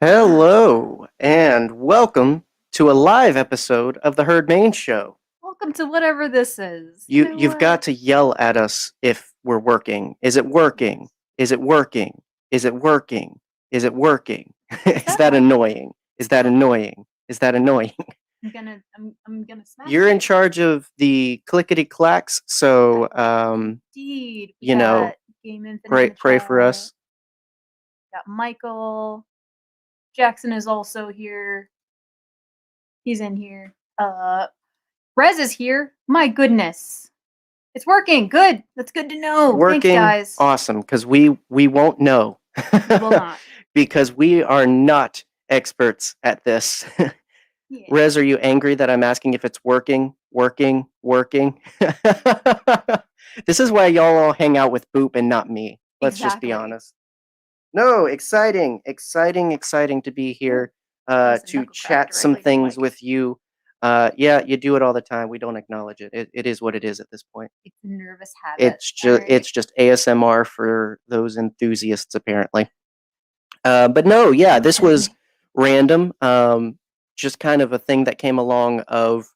Hello, and welcome to a live episode of the Herd Main Show. Welcome to whatever this is. You know You've got what? to yell at us if we're working. Is it working? Is it working? Is it working? Is it working? Is Is that that working? annoying? Is that annoying? Is that annoying? I'm gonna smash You're in it. charge of the clickety clacks, so Indeed. We you got know, Game Infinite in pray the pray for chat. us. Got Michael. Jackson is also here. He's in here. Rez is here. My goodness. It's working. Good. That's good to know. Thanks, Working guys. awesome because we won't know We will not. because we are not experts at this. Yeah. Rez, are you angry that I'm asking if it's working? Working? Working? This is why y'all all hang out with Boop and not me. Let's just be Exactly. honest. No, exciting, exciting, exciting to be Ooh, here nice and to knuckle crack chat some directly to the things mic. with you. Yeah, you do it all the time. We don't acknowledge it. It is what it is at this point. It's a nervous habit. It's Alright. just ASMR for those enthusiasts apparently. But no, yeah, this was Apparently. random. Just kind of a thing that came along of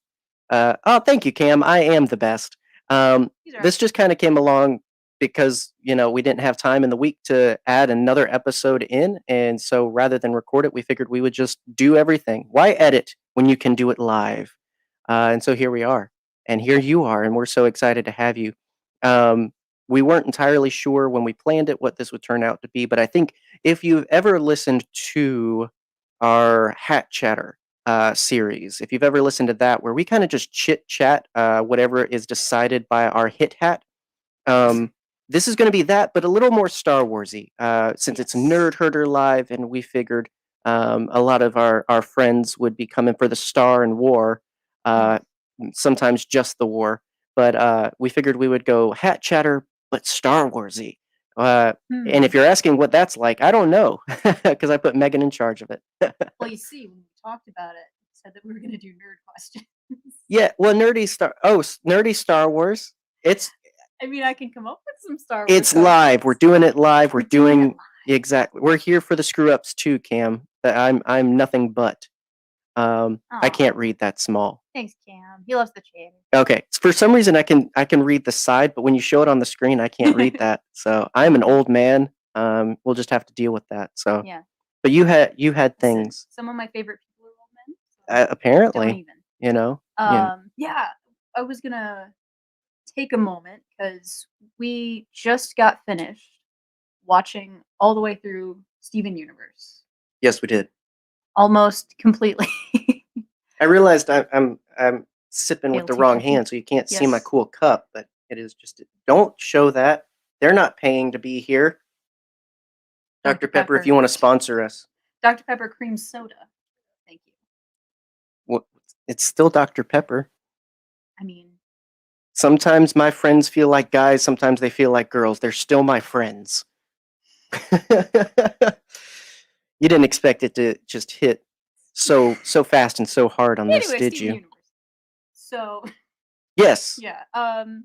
oh, thank you, Cam. I am the best. He's alright. This just kind of came along because we didn't have time in the week to add another episode in, and so rather than record it, we figured we would just do everything. Why edit when you can do it live? And so here we are, and here you are, and we're so excited to have you. Um, we weren't entirely sure when we planned it what this would turn out to be, but I think if you've ever listened to our Hat Chatter series, if you've ever listened to that, where we kind of just chit chat whatever is decided by our hit hat, um, this is going to be that, but a little more Star Warsy, since it's Yes. Nerdherder live, and we figured a lot of our friends would be coming for the Star and War, uh, sometimes just the War, but we figured we would go Hat Chatter, but Star Warsy. And if Hmm. you're asking what that's like, I don't know, because I put Megan in charge of it. Well, you see, when we talked about it, we said that we were gonna do nerd questions. Yeah, well, nerdy Star Wars. It's I mean, I can come up with some Star Wars it's live. We're questions. doing it live. We're We're doing it doing live. exactly. We're here for the screw ups too, Cam. That I'm nothing but. I Aw, can't read that small. thanks, Cam. He loves the Okay, for some reason I can read the side, but when you show it on the screen, I can't read chatter. that. So I'm an old man. We'll just have to deal with that. So, Yeah. but you had Listen, things some of my favorite people are old men, so don't apparently. even. You know. You know. Yeah, I was gonna take a moment because we just got finished watching all the way through Steven Universe. Yes, we did. Almost completely. I realized I'm sipping with the Guilty, wrong guilty. hand, so you can't see my Yes. cool cup, but it is just don't show that. They're not paying to be here. Dr. Dr. Pepper, if you Pepper. want to sponsor us. Dr. Pepper cream soda. Thank you. What it's still Dr. Pepper. I mean, Sometimes my friends feel like guys, sometimes they feel like girls. They're still my friends. You didn't expect it to just hit so fast and so hard on this, anyway, did Steven you? Universe. So, Yes. yeah,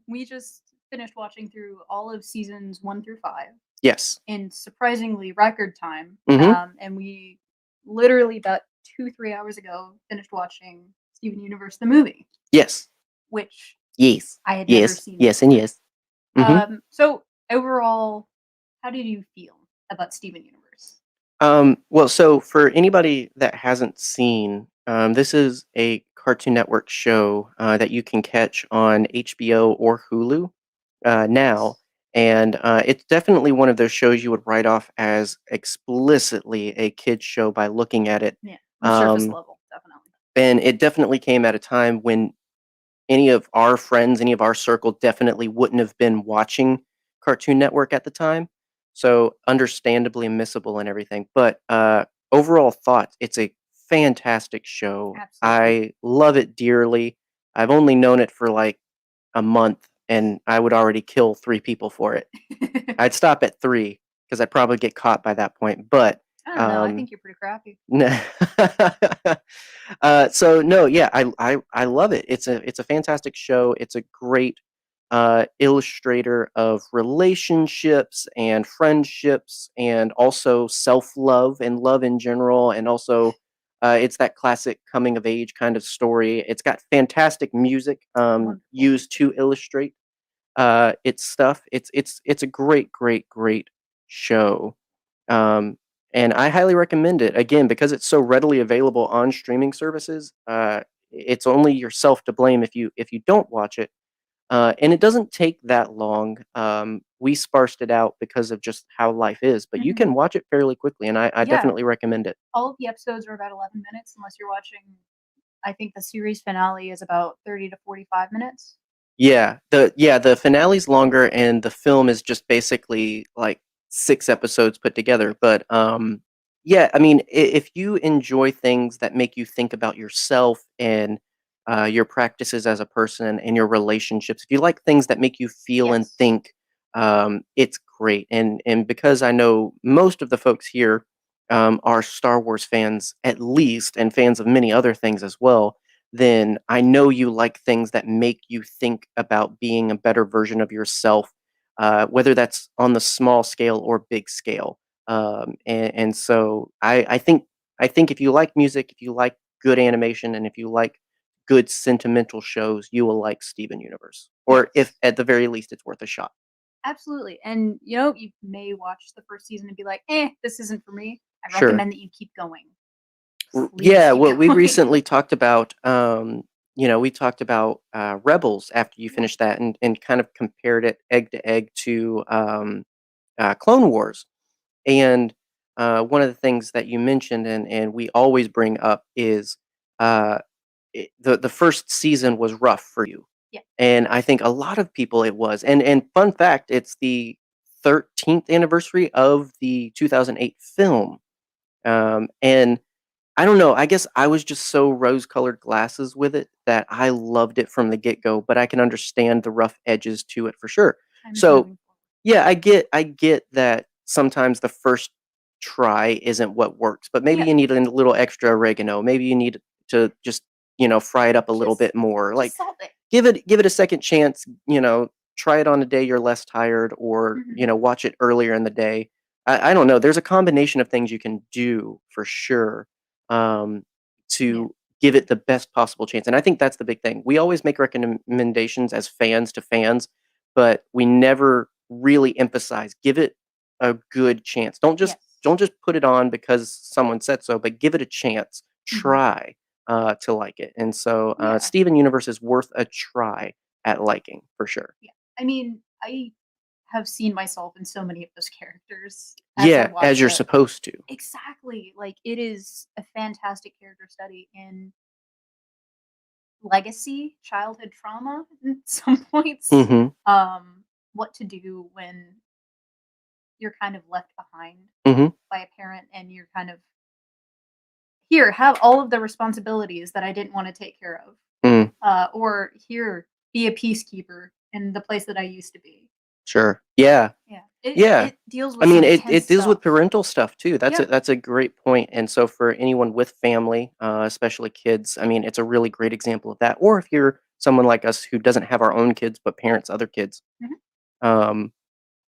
we just finished watching through all of seasons 1 through 5 Yes. in surprisingly record time. Mhm. And we literally about 2, 3 hours ago finished watching Steven Universe the movie, Yes. which Yes. I had never Yes. seen Yes and before. yes. Mhm. So overall, how did you feel about Steven Universe? Well, so for anybody that hasn't seen, this is a Cartoon Network show that you can catch on HBO or Hulu now, Yes. and it's definitely one of those shows you would write off as explicitly a kids show by looking at it. Yeah, on the surface Um, level, definitely. and it definitely came at a time when any of our friends, any of our circle definitely wouldn't have been watching Cartoon Network at the time. So understandably missable and everything. But overall thoughts, it's a fantastic show. Absolutely. I love it dearly. I've only known it for like a month and I would already kill 3 people for it. I'd stop at 3 because I'd probably get caught by that point. But I don't know. I um, think you're pretty crappy. so no, yeah, I love it. It's a fantastic show. It's a great illustrator of relationships and friendships, and also self-love and love in general. And also, it's that classic coming of age kind of story. It's got fantastic music Wonderful. used to illustrate its stuff. It's a great show. Um, and I highly recommend it again because it's so readily available on streaming services. It's only yourself to blame if you don't watch it. And it doesn't take that long. We sparsed it out because of just how life is, but you Mhm. can watch it fairly quickly, and I Yeah. definitely recommend it. All of the episodes are about 11 minutes, unless you're watching. I think the series finale is about 30 to 45 minutes. The finale's longer, and the film is just basically like 6 episodes put together. But yeah, I mean, if you enjoy things that make you think about yourself and your practices as a person and your relationships, if you like things that make you feel and Yes. think, it's great. And because I know most of the folks here are Star Wars fans at least, and fans of many other things as well, then I know you like things that make you think about being a better version of yourself, whether that's on the small scale or big scale. And so I think if you like music, if you like good animation, and if you like good sentimental shows, you will like Steven Universe. Or if Yes. at the very least it's worth a shot. Absolutely. And you may watch the first season and be like, this isn't for me. I Sure. recommend that you keep going. Please Yeah, keep well, we going. recently talked about, we talked about Rebels after you Yeah. finished that, and kind of compared it egg to egg to Clone Wars. And one of the things that you mentioned, and we always bring up, is uh, the first season was rough for you, Yeah. and I think a lot of people it was. And fun fact, it's the 13th anniversary of the 2008 film, and I don't know, I guess I was just so rose-colored glasses with it that I loved it from the get-go, but I can understand the rough edges to it for sure. I'm So, moving forward. yeah, I get that sometimes the first try isn't what works, but maybe Yeah. you need a little extra oregano. Maybe you need to just, fry it up a little Just bit more. Like, just salt it. give it a second chance, try it on a day you're less tired, or, Mhm. watch it earlier in the day. I don't know, there's a combination of things you can do for sure, um, Yeah. to give it the best possible chance, and I think that's the big thing. We always make recommendations as fans to fans, but we never really emphasize, give it a good chance. Yes. Don't just put it on because someone said so, but give it a chance. Mhm. Try to like it. And so Yeah. Steven Universe is worth a try at liking for sure. Yeah. I mean, I have seen myself in so many of those characters as I Yeah, watched as you're it. supposed to. Exactly. Like, it is a fantastic character study in legacy, childhood trauma in some points. Mm-hmm. Um, what to do when you're kind of left behind Mm-hmm. by a parent and you're kind of here, have all of the responsibilities that I didn't want to take care of. Mm, Or here, be a peacekeeper in the place that I used to be. sure. Yeah. Yeah. It Yeah. it deals I with mean, some it intense deals with stuff. parental stuff too. Yeah. That's a great point. And so for anyone with family, especially kids, I mean, it's a really great example of that. Or if you're someone like us who doesn't have our own kids but parents other kids, Mhm. um,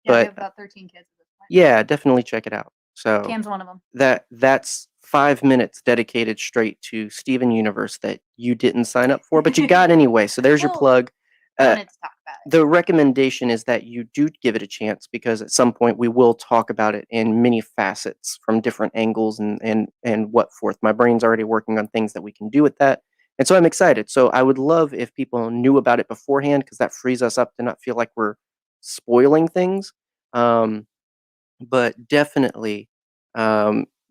Yeah, we but have about 13 kids at this point. yeah, definitely check it out. So Cam's one of them. that's 5 minutes dedicated straight to Steven Universe that you didn't sign up for, but you got anyway. So there's your Well, plug. I Uh, wanted to talk about it. the recommendation is that you do give it a chance because at some point we will talk about it in many facets from different angles and what forth. My brain's already working on things that we can do with that. And so I'm excited. So I would love if people knew about it beforehand because that frees us up to not feel like we're spoiling things. Um, but definitely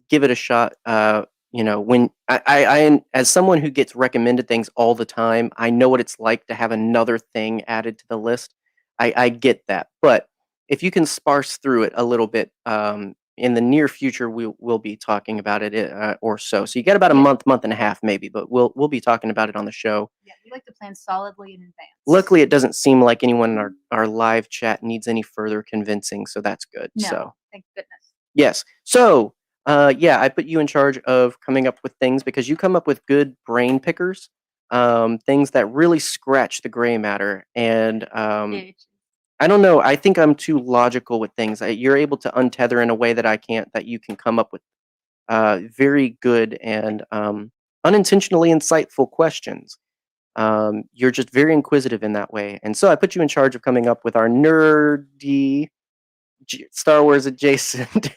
give it a shot. When as someone who gets recommended things all the time, I know what it's like to have another thing added to the list. I get that, but if you can sparse through it a little bit, in the near future, we'll be talking about it, or so. So you got about a Yeah, month and a half, maybe, but we'll be talking about it on the show. yeah, we like to plan solidly in advance. Luckily, it doesn't seem like anyone in our live chat needs any further convincing, so that's good. So No, thank goodness. yes. So, yeah, I put you in charge of coming up with things because you come up with good brain pickers. things that really scratch the gray matter. And Itch. I don't know. I think I'm too logical with things. You're able to untether in a way that I can't. That you can come up with very good and unintentionally insightful questions. You're just very inquisitive in that way, and so I put you in charge of coming up with our nerdy Star Wars adjacent.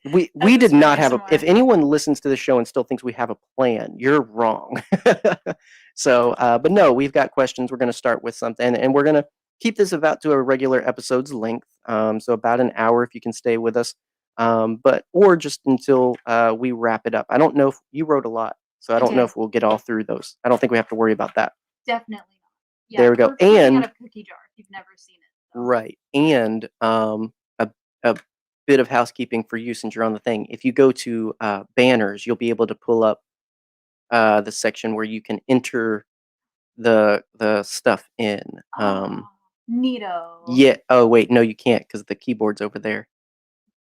We did not have a. If anyone listens to the show and still thinks we have a plan, you're wrong. So, but no, we've got questions. We're going to start with something, and we're going to keep this about to a regular episode's length. So about an hour if you can stay with us. But or just until we wrap it up. I don't know if you wrote a lot, so I don't know if we'll get all through those. I don't think we have to worry about that. Definitely not. Yeah, there we go. And out of cookie jar if you've never seen it. So. Right. And a bit of housekeeping for you since you're on the thing. If you go to banners, you'll be able to pull up the section where you can enter the stuff in. Neato. Yeah. Oh wait, no, you can't because the keyboard's over there.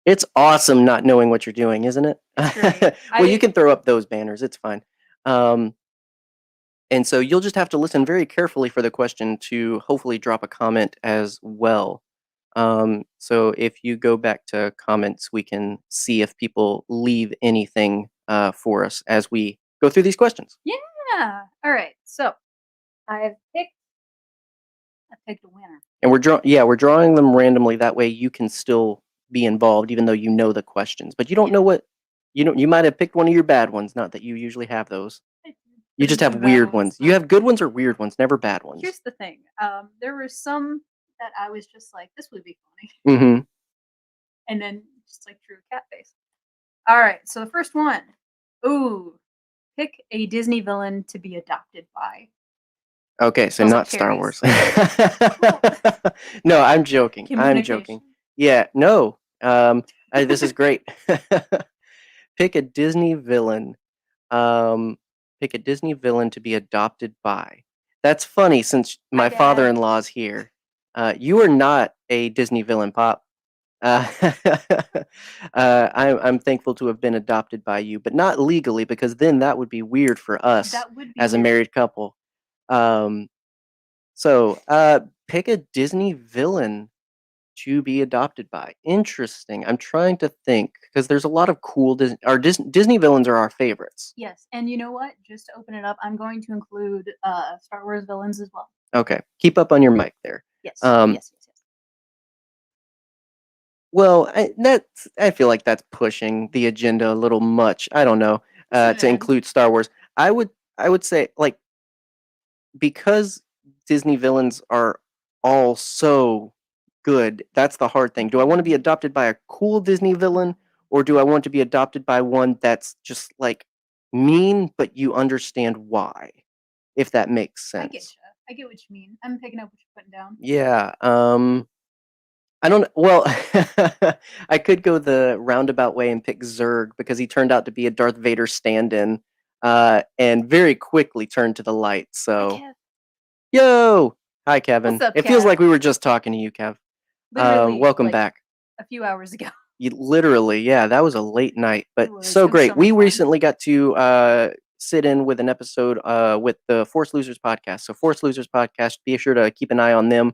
It's awesome not knowing what you're doing, isn't it? Well, you can throw up those banners. It's fine. And so you'll just have to listen very carefully for the question to hopefully drop a comment as well. So if you go back to comments, we can see if people leave anything for us as we go through these questions. Yeah. All right. So I picked a winner. And we're drawing them randomly. That way you can still be involved, even though you know the questions. But you don't know what you might have picked one of your bad ones. Not that you usually have those. You just have weird ones. You have good ones or weird ones, never bad ones. Here's the thing. There were some that I was just like, this would be funny. Mm-hmm. And then just like drew a cat face. All right. So the first one. Ooh. Pick a Disney villain to be adopted by. Okay, so not Star Wars. No, I'm joking. I'm joking. Yeah, no. This is great. Pick a Disney villain. Pick a Disney villain to be adopted by. That's funny since my father-in-law's here. You are not a Disney villain, Pop. I'm thankful to have been adopted by you, but not legally because then that would be weird for us as a married couple. So pick a Disney villain to be adopted by. Interesting. I'm trying to think because there's a lot of cool Disney villains are our favorites. Yes, and you know what? Just to open it up, I'm going to include Star Wars villains as well. Okay, keep up on your mic there. Yes. Yes. Well, I feel like that's pushing the agenda a little much. I don't know to include Star Wars. I would say like because Disney villains are all so good. That's the hard thing. Do I want to be adopted by a cool Disney villain, or do I want to be adopted by one that's just like mean, but you understand why? If that makes sense. I get what you mean. I'm picking up what you're putting down. Yeah. I don't. Well, I could go the roundabout way and pick Zurg because he turned out to be a Darth Vader stand-in, and very quickly turned to the light. So, yo, hi Kevin. What's up, it feels like we were just talking to you, Kev. Welcome back. A few hours ago. Literally, yeah, that was a late night, but so great. We recently got to sit in with an episode with the Force Losers podcast. So Force Losers podcast, be sure to keep an eye on them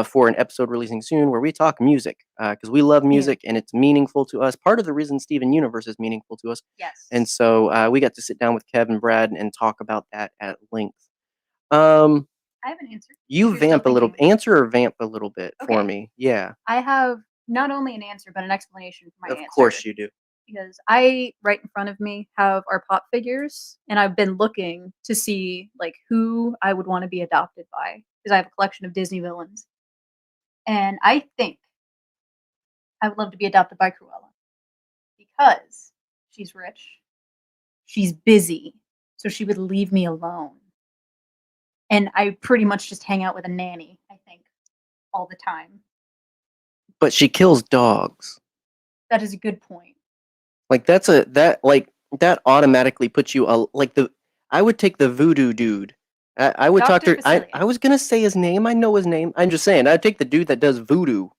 for an episode releasing soon where we talk music because we love music and it's meaningful to us. Part of the reason Steven Universe is meaningful to us. Yes. And so we got to sit down with Kev and Brad and talk about that at length. I have an answer. You vamp a little. Answer or vamp a little bit for me. Yeah. I have not only an answer, but an explanation for my answer. Of course you do. Because I, right in front of me, have our pop figures, and I've been looking to see like who I would want to be adopted by, because I have a collection of Disney villains. And I think I would love to be adopted by Cruella. Because she's rich, she's busy, so she would leave me alone. And I pretty much just hang out with a nanny, I think, all the time. But she kills dogs. That is a good point. Like that automatically puts you I would take the voodoo dude. I would talk to I was gonna say his name. I know his name. I'm just saying I'd take the dude that does voodoo,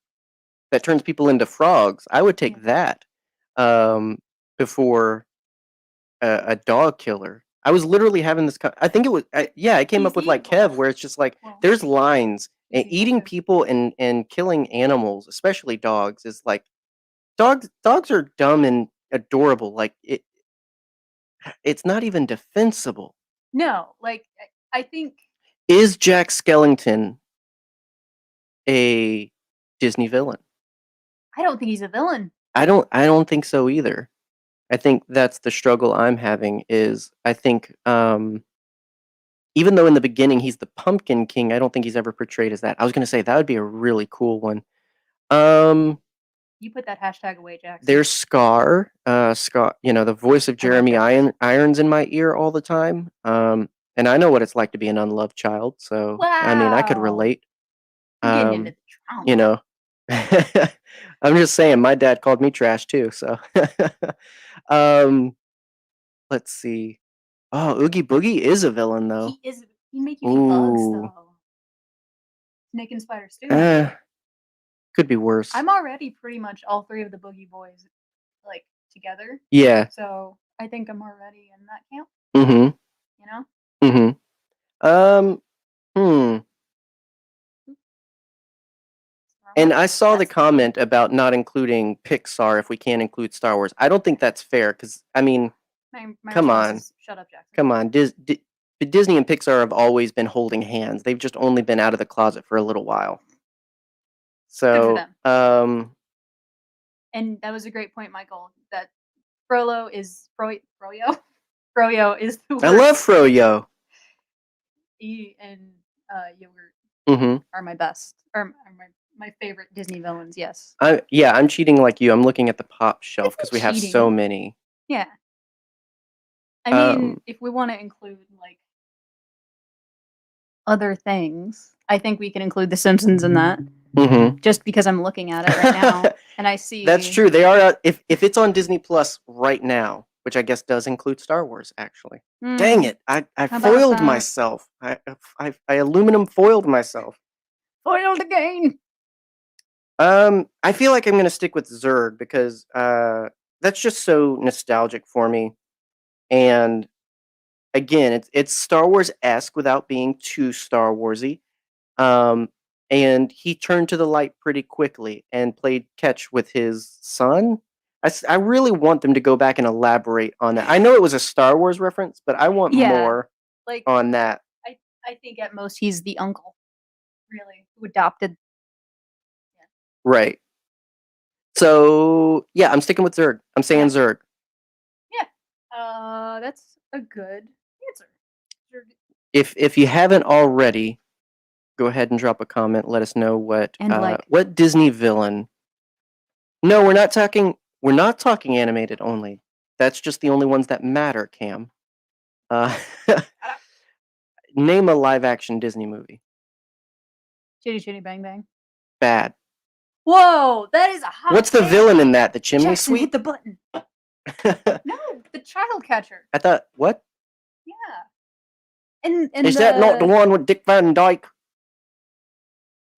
that turns people into frogs. I would take that before a dog killer. I was literally having this. I think it was. I came He's up with like evil. Kev, where it's just like Well, there's lines and he's evil eating too. people and killing animals, especially dogs, is like dogs are dumb and adorable. Like it's not even defensible. No, like I think Is Jack Skellington a Disney villain? I don't think he's a villain. I don't think so either. I think that's the struggle I'm having is I think even though in the beginning he's the Pumpkin King, I don't think he's ever portrayed as that. I was gonna say that would be a really cool one. You put that hashtag away, Jackson. There's Scar. Scar, the voice of Jeremy Irons in my ear all the time. And I know what it's like to be an unloved child, so I mean I could Wow. relate. You're getting into the trauma. You know. I'm just saying my dad called me trash too, so let's see. Oh, Oogie Boogie is a villain though. He is. He make you eat bugs Ooh. though. Snake and spider stew. Could be worse. I'm already pretty much all three of the Boogie Boys, like together. Yeah. So I think I'm already in that camp. Mm-hmm. You know. Mm-hmm. And I saw the comment about not including Pixar if we can't include Star Wars. I don't think that's fair because I mean, my come on, is, shut up, Jackson. Come on, Disney and Pixar have always been holding hands. They've just only been out of the closet for a little while. So, good for them. And that was a great point, Michael. That Froyo is the worst. I love Froyo. He and Yogurt are my best. Are my favorite Disney villains. Yes. I'm cheating like you. I'm looking at the pop shelf because we have so many. Yeah. I mean, if we want to include like other things, I think we can include The Simpsons in that. Mm-hmm. Just because I'm looking at it right now and I see. That's true. They are. If it's on Disney Plus right now, which I guess does include Star Wars, actually. Dang it! I foiled myself. I aluminum foiled myself. Foiled again. I feel like I'm gonna stick with Zurg because that's just so nostalgic for me, and again, it's Star Wars-esque without being too Star Warsy. And he turned to the light pretty quickly and played catch with his son. I really want them to go back and elaborate on that. I know it was a Star Wars reference, but I want more on that. I think at most he's the uncle, really, who adopted. Yeah. Right. So, yeah, I'm sticking with Zurg. I'm saying Zurg. Yeah. That's a good answer. Zurg. If you haven't already, go ahead and drop a comment. Let us know what Disney villain. No, we're not talking animated only. That's just the only ones that matter, Cam. Name a live action Disney movie. Chitty Chitty Bang Bang. Bad. Whoa, that is a hot. What's the villain in that? The chimney Jackson, sweep? hit the button. No, the child catcher. I thought what? Yeah. And is that not the one with Dick Van Dyke?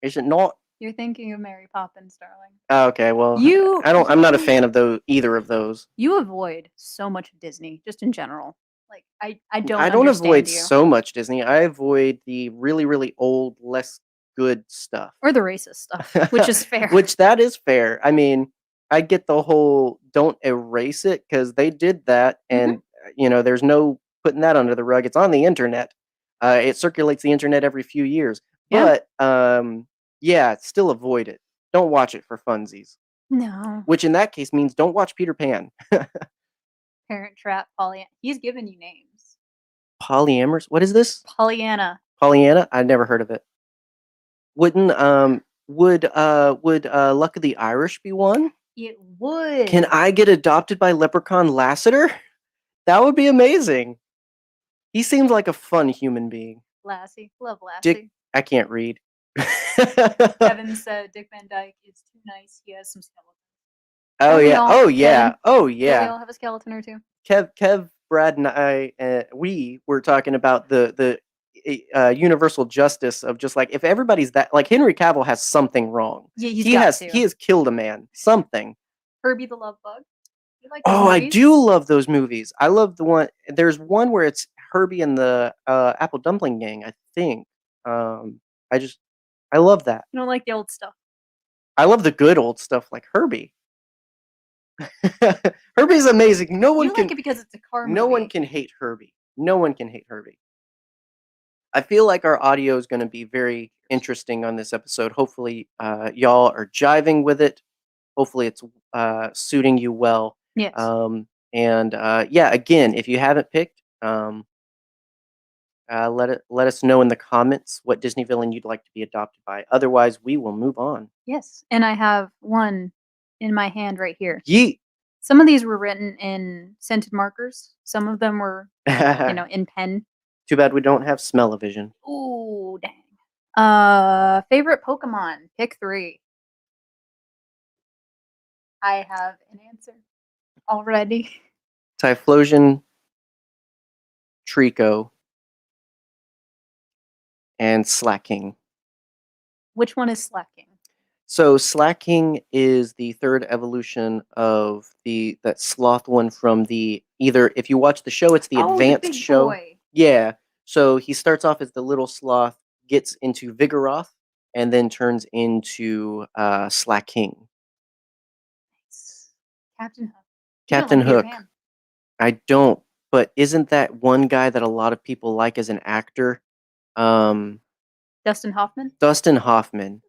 Is it not? You're thinking of Mary Poppins, darling. Oh, okay, well, I'm not a fan of either of those. You avoid so much Disney, just in general. Like I don't. I don't avoid so much Disney. I avoid the really, really old, less good stuff, or the racist stuff, which is fair. Which that is fair. I mean, I get the whole don't erase it because they did that, and there's no putting that under the rug. It's on the internet. It circulates the internet every few years, but still avoid it. Don't watch it for funsies. No. Which in that case means don't watch Peter Pan. Parent Trap, Pollyanna. He's given you names. Polyamorous? What is this? Pollyanna. Pollyanna? I've never heard of it. Would Luck of the Irish be one? It would. Can I get adopted by Leprechaun Lassiter? That would be amazing. He seems like a fun human being. Lassie. Love Lassie. I can't read. Kevin said Dick Van Dyke is too nice. He has some skeletons. Oh yeah. Oh yeah. Oh yeah. We all have a skeleton or two. Kev, Brad, and I, we were talking about the universal justice of just like if everybody's that like Henry Cavill has something wrong. Yeah, he has killed a man. Something. Herbie the Love Bug. I do love those movies. I love the one. There's one where it's Herbie and the Apple Dumpling Gang. I think. I just I love that. You don't like the old stuff. I love the good old stuff like Herbie. Herbie's amazing. No one You can like it because it's a car no one movie. can hate Herbie. No one can hate Herbie. I feel like our audio is going to be very interesting on this episode. Hopefully, y'all are jiving with it. Hopefully, it's suiting you well. Yes. And yeah, again, if you haven't picked, let us know in the comments what Disney villain you'd like to be adopted by. Otherwise, we will move on. Yes. And I have one in my hand right here. Yeet. Some of these were written in scented markers. Some of them were, in pen. Too bad we don't have smell-o-vision. Ooh, dang. Favorite Pokemon? Pick 3. I have an answer already. Typhlosion, Trico, and Slacking. Which one is Slacking? So Slacking is the third evolution of that sloth one from the either if you watch the show, it's the advanced big show. boy. Yeah. So he starts off as the little sloth, gets into Vigoroth, and then turns into Slacking. Nice. Captain Hook. Captain You don't like Hook. Peter Pan. I don't, but isn't that one guy that a lot of people like as an actor? Dustin Hoffman? Dustin Hoffman.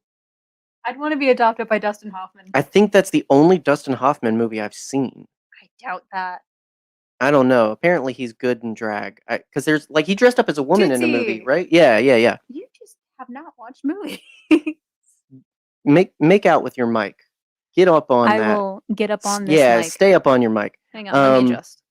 I'd want to be adopted by Dustin Hoffman. I think that's the only Dustin Hoffman movie I've seen. I doubt that. I don't know. Apparently, he's good in drag. Because there's like he dressed up as a woman in a movie, Tootsie! right? Yeah. You just have not watched movies. Make out with your mic. Get up on I that. will get up on this Yeah, mic. stay up on your mic. Hang on, let me adjust.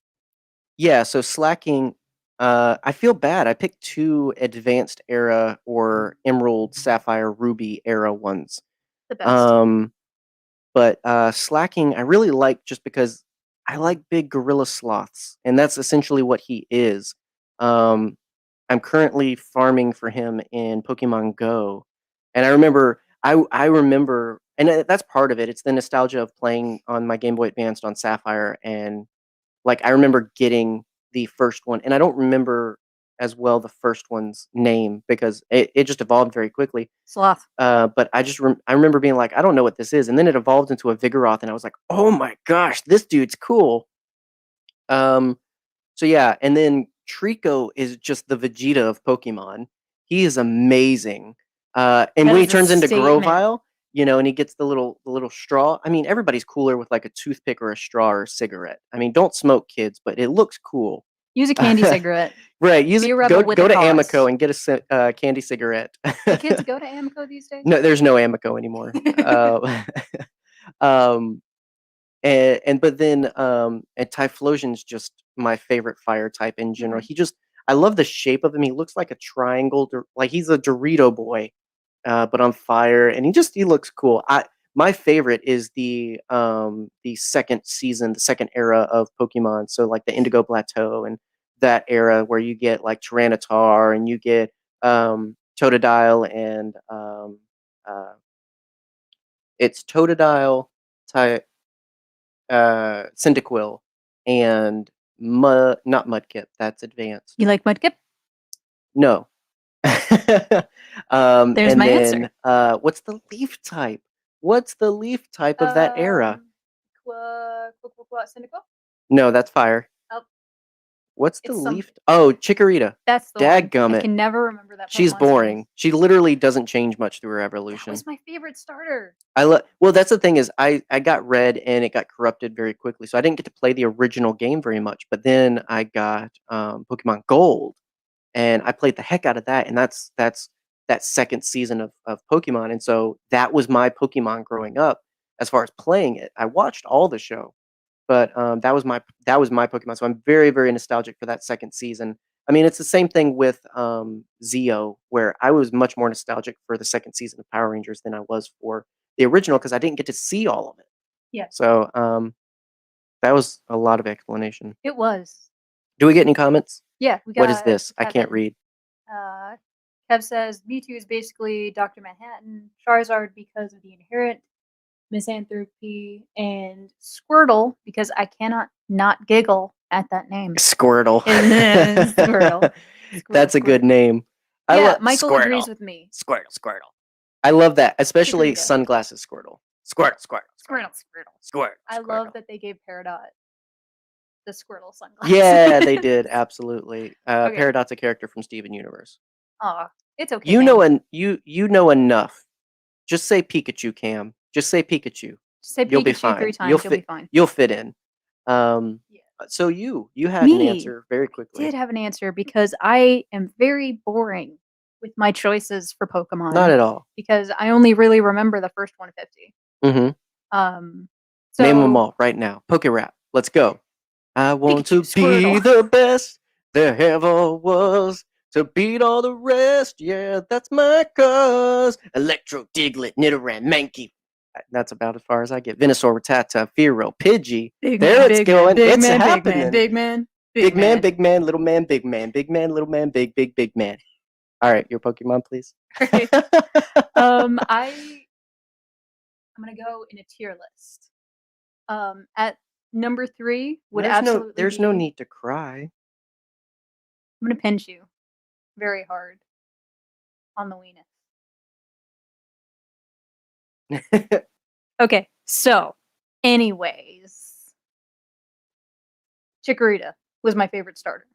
Yeah, so Slacking. I feel bad. I picked 2 advanced era or Emerald, Sapphire, Ruby era ones. The best. But Slacking, I really like just because I like big gorilla sloths, and that's essentially what he is. I'm currently farming for him in Pokemon Go, and I remember, and that's part of it. It's the nostalgia of playing on my Game Boy Advanced on Sapphire, and like I remember getting the first one, and I don't remember as well the first one's name because it just evolved very quickly. Sloth. But I remember being like, I don't know what this is, and then it evolved into a Vigoroth, and I was like, oh my gosh, this dude's cool. So yeah, and then Trico is just the Vegeta of Pokemon. He is amazing. And That when he is a turns into statement. Grovyle, and he gets the little straw. I mean, everybody's cooler with like a toothpick or a straw or a cigarette. I mean, don't smoke, kids, but it looks cool. Use a candy cigarette. Right. Be a rebel with go a to cause. Amico and get a candy cigarette. Do kids go to Amico these days? No, there's no Amico anymore. But then and Typhlosion's just my favorite fire type in general. I love the shape of him. He looks like a triangle, like he's a Dorito boy, but on fire, and he looks cool. My favorite is the second season, the second era of Pokemon. So like the Indigo Plateau and that era where you get like Tyranitar and you get Totodile and it's Totodile, Cyndaquil, and not Mudkip. That's advanced. You like Mudkip? No. There's and my then, answer. what's the leaf type? What's the leaf type of that era? Cyndaquil? No, that's fire. Oh, What's the it's leaf? Oh, Chikorita. that's the one. Dadgummit. I can never remember that. She's Pokemon's boring. name. She literally doesn't change much through her That evolution. was my favorite starter. Well, that's the thing is I got red and it got corrupted very quickly, so I didn't get to play the original game very much. But then I got Pokemon Gold, and I played the heck out of that, and that's that second season of Pokemon, and so that was my Pokemon growing up. As far as playing it, I watched all the show, but that was my Pokemon. So I'm very very nostalgic for that second season. I mean, it's the same thing with Zeo, where I was much more nostalgic for the second season of Power Rangers than I was for the original because I didn't get to see all of it. Yeah. So that was a lot of explanation. It was. Do we get any comments? Yeah, we got. What is this? I can't Kevin. read. Kev says Mewtwo is basically Dr. Manhattan, Charizard because of the inherent misanthropy, and Squirtle because I cannot not giggle at that name. Squirtle. Squirtle. That's a good Squirtle. name. I Yeah, love Michael Squirtle. agrees with me. Squirtle. I love that, especially Chikorita. sunglasses Squirtle. Squirtle. Squirtle. I love that they gave Peridot the Squirtle sunglasses. Yeah, they did, absolutely. Okay. Peridot's a character from Steven Universe. Aw, it's okay. You know, you know enough. Just say Pikachu, Cam. Just say Pikachu. Just say You'll be Pikachu fine. 3 times, You'll you'll be fit. fine. You'll fit in. Yeah. So you had an answer very quickly. Did have an answer because I am very boring with my choices for Pokemon. Not at all. Because I only really remember the first 150. Mm-hmm. So Name them all right now. Poke Rap. Let's go. I want to Pikachu, be Squirtle. the best there ever was. To beat all the rest, yeah, that's my cause. Electro, Diglett, Nidoran, Mankey. That's about as far as I get. Venusaur, Rattata, Fearow, Pidgey. There it's going. It's happening. Big man, big man, little man, big man, big man, little man, big man. All right, your Pokemon, please. Right. I'm gonna go in a tier list. At number 3 would absolutely. There's no need to cry. I'm gonna pinch you very hard on the weenus. Okay, so, anyways, Chikorita was my favorite starter.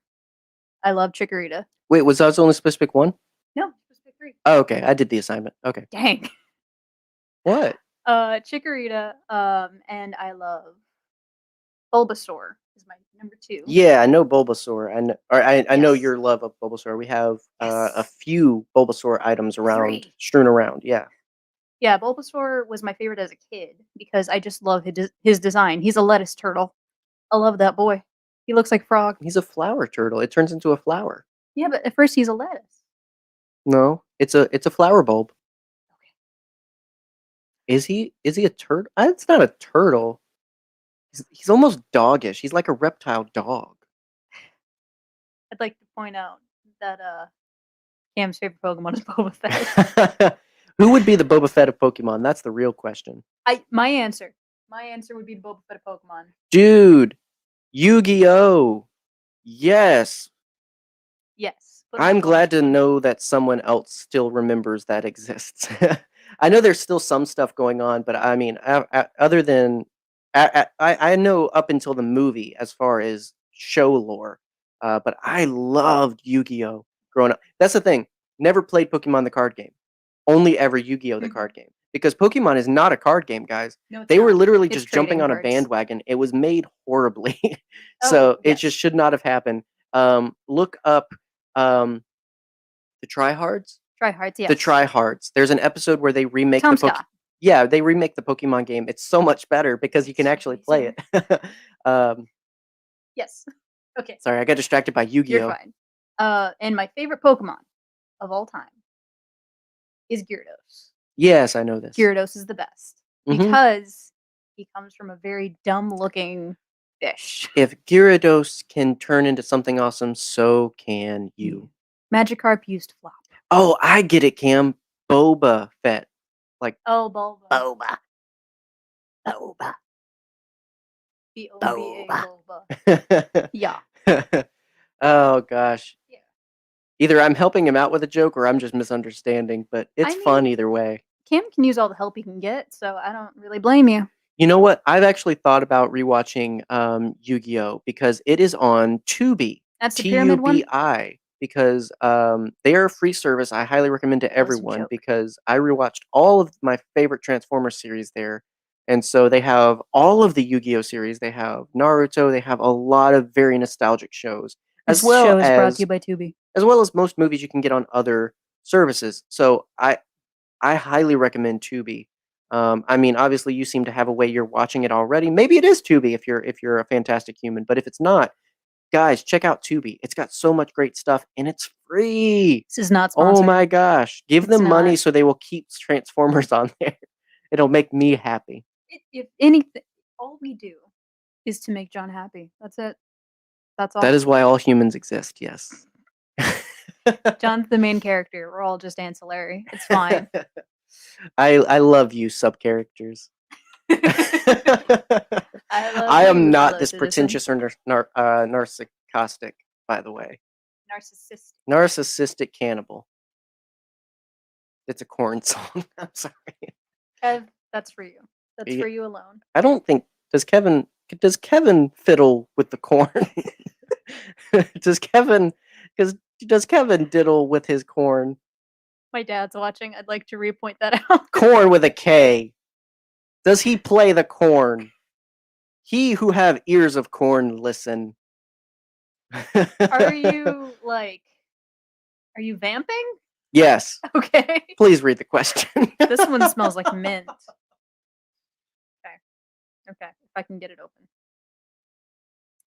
I love Chikorita. Wait, was that only specific one? No, specific 3. Oh, okay. I did the assignment. Okay. Dang. What? Chikorita, and I love Bulbasaur is my number 2. Yeah, I know Bulbasaur. I know your love of Bulbasaur. We have a few Bulbasaur items around, strewn around. Yeah. Yeah, Bulbasaur was my favorite as a kid because I just love his design. He's a lettuce turtle. I love that boy. He looks like Frog. He's a flower turtle. It turns into a flower. Yeah, but at first he's a lettuce. No, it's a flower bulb. Okay. Is he a turtle? It's not a turtle. He's almost doggish. He's like a reptile dog. I'd like to point out that Cam's favorite Pokemon is Boba Fett. Who would be the Boba Fett of Pokemon? That's the real question. My answer would be the Boba Fett of Pokemon. Dude, Yu-Gi-Oh! Yes. Yes. I'm glad to know that someone else still remembers that exists. I know there's still some stuff going on, but I mean, other than I know up until the movie as far as show lore, but I loved Yu-Gi-Oh! Growing up. That's the thing. Never played Pokemon the card game. Only ever Yu-Gi-Oh! The card game. Because Pokemon is not a card game, guys. No, they were literally it's just jumping on cards. A bandwagon. It was made horribly. So it just should not have happened. Look up the Tryhards. Tryhards, yes. The Tryhards. There's an episode where they remake the Pokemon. Yeah, they remake the Pokemon game. It's so much better because you can actually play it. Yes. Okay. Sorry, I got distracted by Yu-Gi-Oh. You're fine. And my favorite Pokemon of all time is Gyarados. Yes, I know this. Gyarados is the best because he comes from a very dumb-looking fish. If Gyarados can turn into something awesome, so can you. Magikarp used to flop. Oh, I get it, Cam. Boba Fett. Like Boba. Boba. Yeah. Oh gosh. Yeah. Either I'm helping him out with a joke or I'm just misunderstanding, but it's fun either way. Cam can use all the help he can get, so I don't really blame you. You know what? I've actually thought about rewatching Yu-Gi-Oh! Because it is on Tubi. That's the pyramid one? TUBI. Because they are a free service. I highly recommend to everyone because I rewatched all of my favorite Transformers series there. And so they have all of the Yu-Gi-Oh! Series. They have Naruto. They have a lot of very nostalgic shows. This show is brought to you by Tubi. As well as most movies you can get on other services. So I highly recommend Tubi. I mean, obviously, you seem to have a way you're watching it already. Maybe it is Tubi if you're a fantastic human. But if it's not, guys, check out Tubi. It's got so much great stuff, and it's free. This is not sponsored. Oh my gosh! Give them money so they will keep Transformers on there. It'll make me happy. If anything, all we do is to make John happy. That's it. That's all. That is why all humans exist. Yes. John's the main character. We're all just ancillary. It's fine. I love you, sub characters. I love I am you, not fellow this citizen. pretentious or narcissistic, by the way. Narcissistic. Narcissistic cannibal. It's a corn song. I'm sorry. Kev, that's for you. That's Yeah. for you alone. I don't think does Kevin fiddle with the corn? does Kevin does Kevin diddle with his corn? My dad's watching. I'd like to repoint that out. Corn with a K. Does he play the corn? He who have ears of corn, listen. Are you vamping? Yes. Okay. Please read the question. This one smells like mint. Okay, if I can get it open.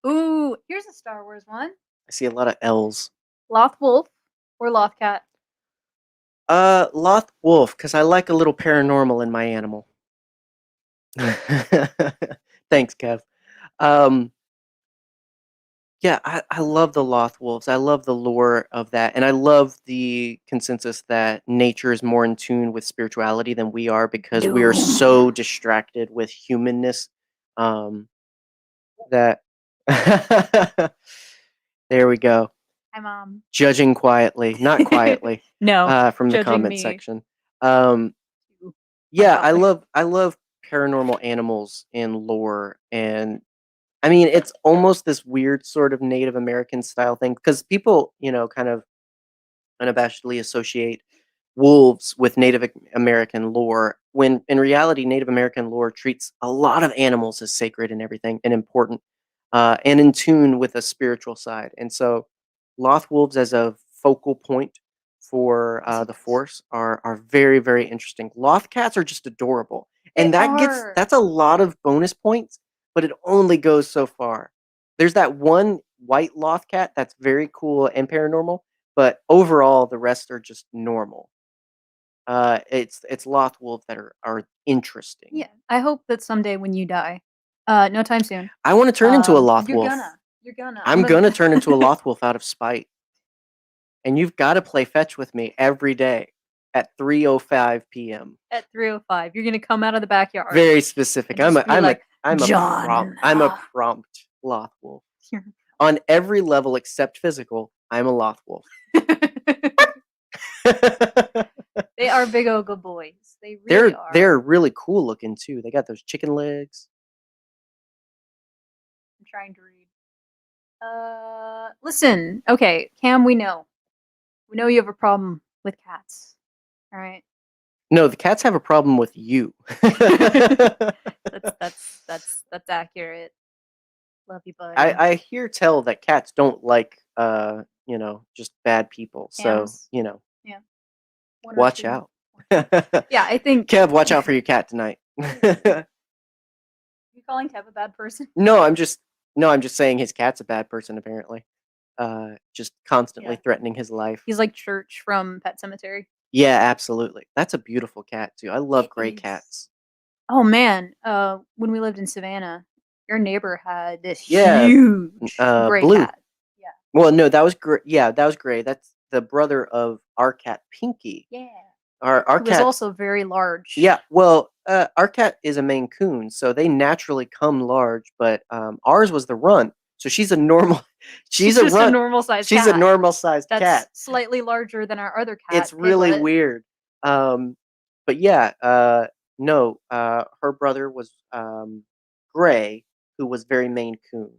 Ooh, here's a Star Wars one. I see a lot of L's. Loth Wolf or Loth Cat? Loth Wolf, because I like a little paranormal in my animal. Thanks, Kev. Yeah, I love the Loth Wolves. I love the lore of that. And I love the consensus that nature is more in tune with spirituality than we are because we are so distracted with humanness. That there we go. Hi, Mom. Judging quietly, not quietly. No, from the judging comment me. section. Ooh, Yeah, my topic. I love paranormal animals and lore, and I mean it's almost this weird sort of Native American style thing because people, kind of unabashedly associate wolves with Native American lore, when in reality, Native American lore treats a lot of animals as sacred and everything and important, and in tune with a spiritual side. And so, Loth wolves as a focal point for the Force are very very interesting. Loth cats are just adorable, They and are. that's a lot of bonus points, but it only goes so far. There's that one white Loth cat that's very cool and paranormal, but overall the rest are just normal. It's Loth wolves that are interesting. Yeah, I hope that someday when you die, no time soon. I want to turn into a Loth You're wolf. gonna. I'm gonna turn into a Loth wolf out of spite. And you've got to play fetch with me every day at 3:05 p.m. At 3:05, you're gonna come out of the backyard. Very specific. And just be like, I'm John. a prompt Loth wolf. On every level except physical, I'm a Loth wolf. They are big old boys. They really are. They're really cool looking too. They got those chicken legs. I'm trying to read. Listen. Okay, Cam, we know. We know you have a problem with cats. All right. No, the cats have a problem with you. That's accurate. Love you, buddy. I hear tell that cats don't like just bad people. So, Yeah. watch out. Yeah, I think Kev, watch out for your cat tonight. You calling Kev a bad person? No, I'm just saying his cat's a bad person apparently. Just constantly threatening his life. He's like Church from Pet Sematary. Yeah, absolutely. That's a beautiful cat too. I love gray cats. Oh man, when we lived in Savannah, your neighbor had this Yeah, huge gray blue. cat. Yeah. Well, no, that was gray. Yeah, that was gray. That's the brother of our cat Pinky. Yeah. Our It was cat also very large. Yeah, well, our cat is a Maine Coon, so they naturally come large, but ours was the runt. So she's a normal she's a just a runt. normal sized She's cat. a normal sized That's cat. slightly larger than our other cat. It's really weird. But yeah, no, her brother was gray, who was very Maine Coon.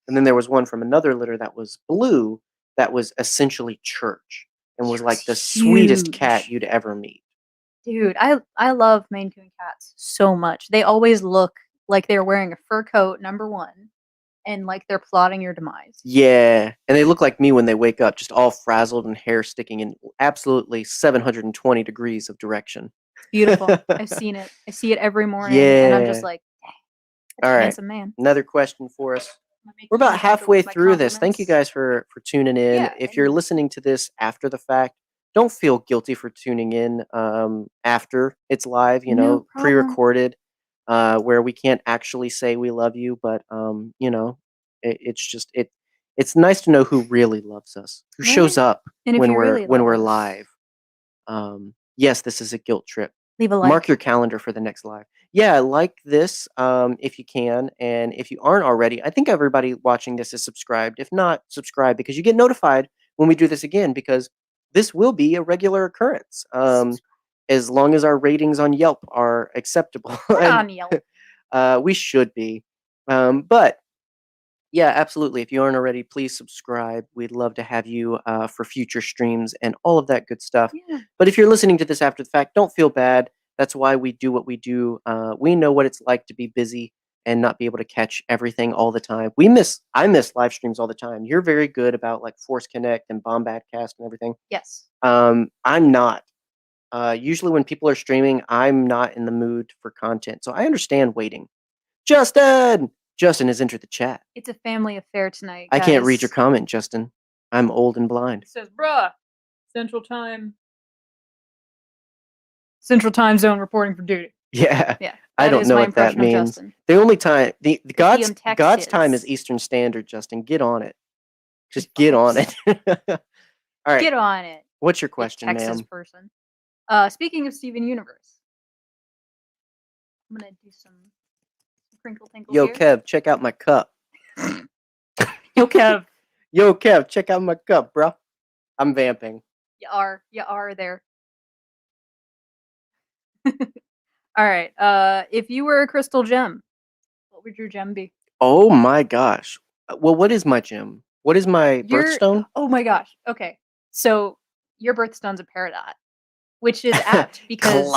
And then there was one from another litter that was blue, that was essentially Church, and was like the sweetest cat you'd ever meet. Dude, I love Maine Coon cats so much. They always look like they're wearing a fur coat, number one, and like they're plotting your demise. Yeah, and they look like me when they wake up, just all frazzled and hair sticking in absolutely 720 degrees of direction. It's beautiful. I've seen it. I see it every morning, and I'm just like, dang, that's a handsome man. Another question for us. We're about halfway through this. Thank you guys for tuning in. Yeah, if you're listening to this after the fact, don't feel guilty for tuning in after it's live, pre-recorded, where we can't actually say we love you, but it's nice to know who really loves us, who shows up and when we're live. Yes, this is a guilt trip. Leave a like. Mark your calendar for the next live. Yeah, like this if you can. And if you aren't already, I think everybody watching this is subscribed. If not, subscribe because you get notified when we do this again because this will be a regular occurrence. As long as our ratings on Yelp are acceptable. We're and, on Yelp. we should be. But yeah, absolutely. If you aren't already, please subscribe. We'd love to have you for future streams and all of that good stuff. Yeah. But if you're listening to this after the fact, don't feel bad. That's why we do what we do. We know what it's like to be busy and not be able to catch everything all the time. I miss live streams all the time. You're very good about like Force Connect and Bombadcast and everything. Yes. I'm not. Usually when people are streaming, I'm not in the mood for content. So I understand waiting. Justin has entered the chat. It's a family affair tonight, I guys. can't read your comment, Justin. I'm old and blind. It says, bruh, Central Time Zone reporting for duty. Yeah. Yeah. I don't know what that means. The only time the God's time is Eastern Standard, Justin. Get on it. Just get on it. All right. Get on it. What's your question, Texas ma'am? person. Speaking of Steven Universe, I'm gonna do some crinkle tinkle Yo, here. Kev, check out my cup. Yo, Kev. Yo, Kev, check out my cup, bro. I'm vamping. You are there. All right. If you were a crystal gem, what would your gem be? Oh my gosh. Well, what is my gem? What is my birthstone? Oh my gosh. Okay. So your birthstone's a peridot, which is apt because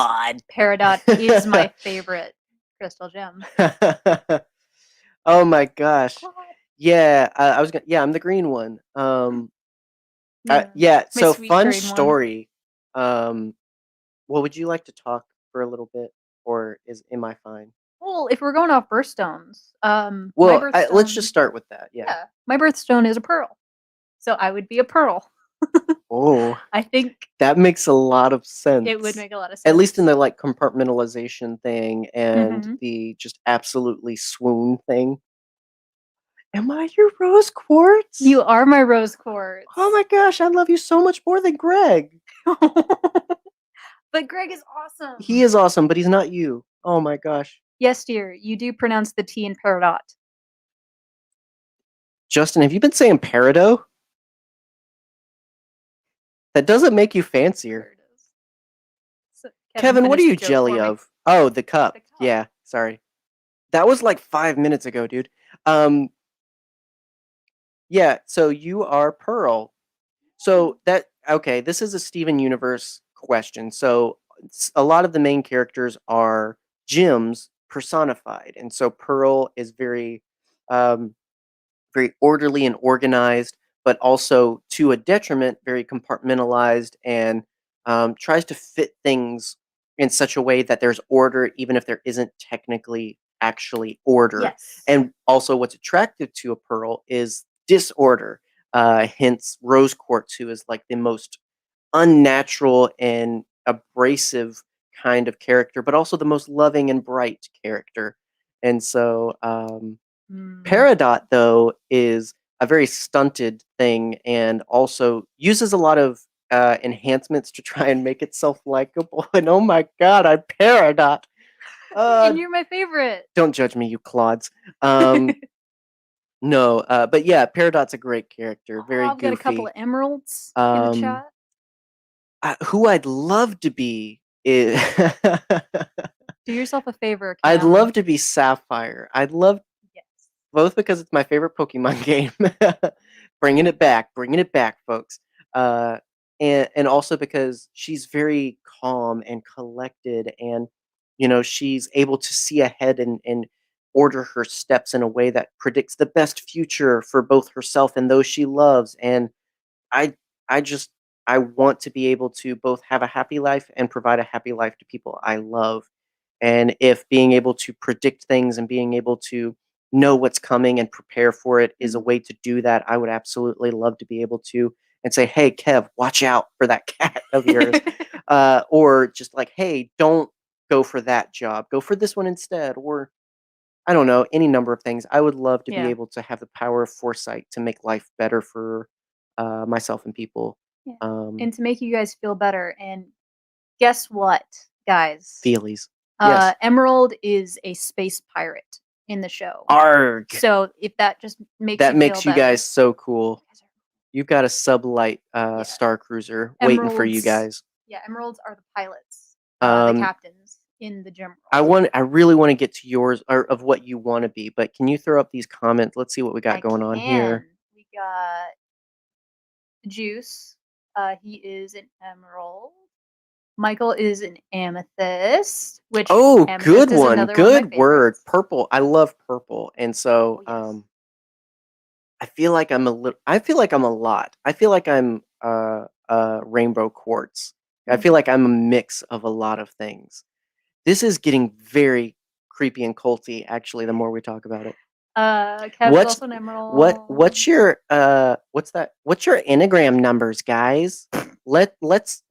peridot is my favorite crystal gem. Oh my gosh. Claude. Yeah, I was gonna. Yeah, I'm the green one. Yeah. So fun story. Well, would you like to talk for a little bit, or am I fine? Well, if we're going off birthstones, well, let's just start with that. Yeah. My birthstone is a pearl, so I would be a pearl. Oh, I think that makes a lot of sense. It would make a lot of sense, at least in the like compartmentalization thing and the just absolutely swoon thing. Am I your rose quartz? You are my rose quartz. Oh my gosh, I love you so much more than Greg. But Greg is awesome. He is awesome, but he's not you. Oh my gosh. Yes, dear, you do pronounce the T in peridot. Justin, have you been saying peridot? That doesn't make you fancier. So, Kevin, what are you jelly of? Oh, the cup. Yeah, sorry. That was like 5 minutes ago, dude. Yeah, so you are Pearl. So okay, this is a Steven Universe question. So a lot of the main characters are gems personified. And so Pearl is very very orderly and organized, but also to a detriment, very compartmentalized and tries to fit things in such a way that there's order, even if there isn't technically actually order. Yes. And also, what's attractive to a Pearl is disorder. Hence, Rose Quartz, who is like the most unnatural and abrasive kind of character, but also the most loving and bright character. And so, Peridot, though, is a very stunted thing and also uses a lot of enhancements to try and make itself likable. And oh my god, I'm Peridot. And you're my favorite. Don't judge me, you clods. No, but yeah, Peridot's a great character. Very I've goofy. Got a couple of emeralds in the chat. Who I'd love to be is... Do yourself a favor, Cam. I'd love to be Sapphire. I'd love... Both because it's my favorite Pokemon game. Bringing it back, folks. And also because she's very calm and collected and, you know, she's able to see ahead and order her steps in a way that predicts the best future for both herself and those she loves. And I want to be able to both have a happy life and provide a happy life to people I love. And if being able to predict things and being able to know what's coming and prepare for it is a way to do that, I would absolutely love to be able to and say, hey, Kev, watch out for that cat of yours. Or just like, hey, don't go for that job. Go for this one instead. Or I don't know, any number of things. I would love to be able to have the power of foresight to make life better for myself and people. And to make you guys feel better. And guess what, guys. Feelies. Yes. Emerald is a space pirate in the show. Arg. So if that just makes That you makes feel you better. guys so cool. You've got a sublight star cruiser waiting for you guys. Yeah, emeralds are the pilots, the captains in the gym. I really want to get to yours or of what you want to be, but can you throw up these comments? Let's see what we got going on here. We got Juice. He is an emerald. Michael is an amethyst. Which amethyst good is one. Good word. Favorites. Purple. I love purple, and so yes. I feel like I'm a little. I feel like I'm a lot. I feel like I'm rainbow quartz. I feel like I'm a mix of a lot of things. This is getting very creepy and culty. Actually, the more we talk about it. Kevin's also an emerald. What's your what's that? What's your Enneagram numbers, guys? Let's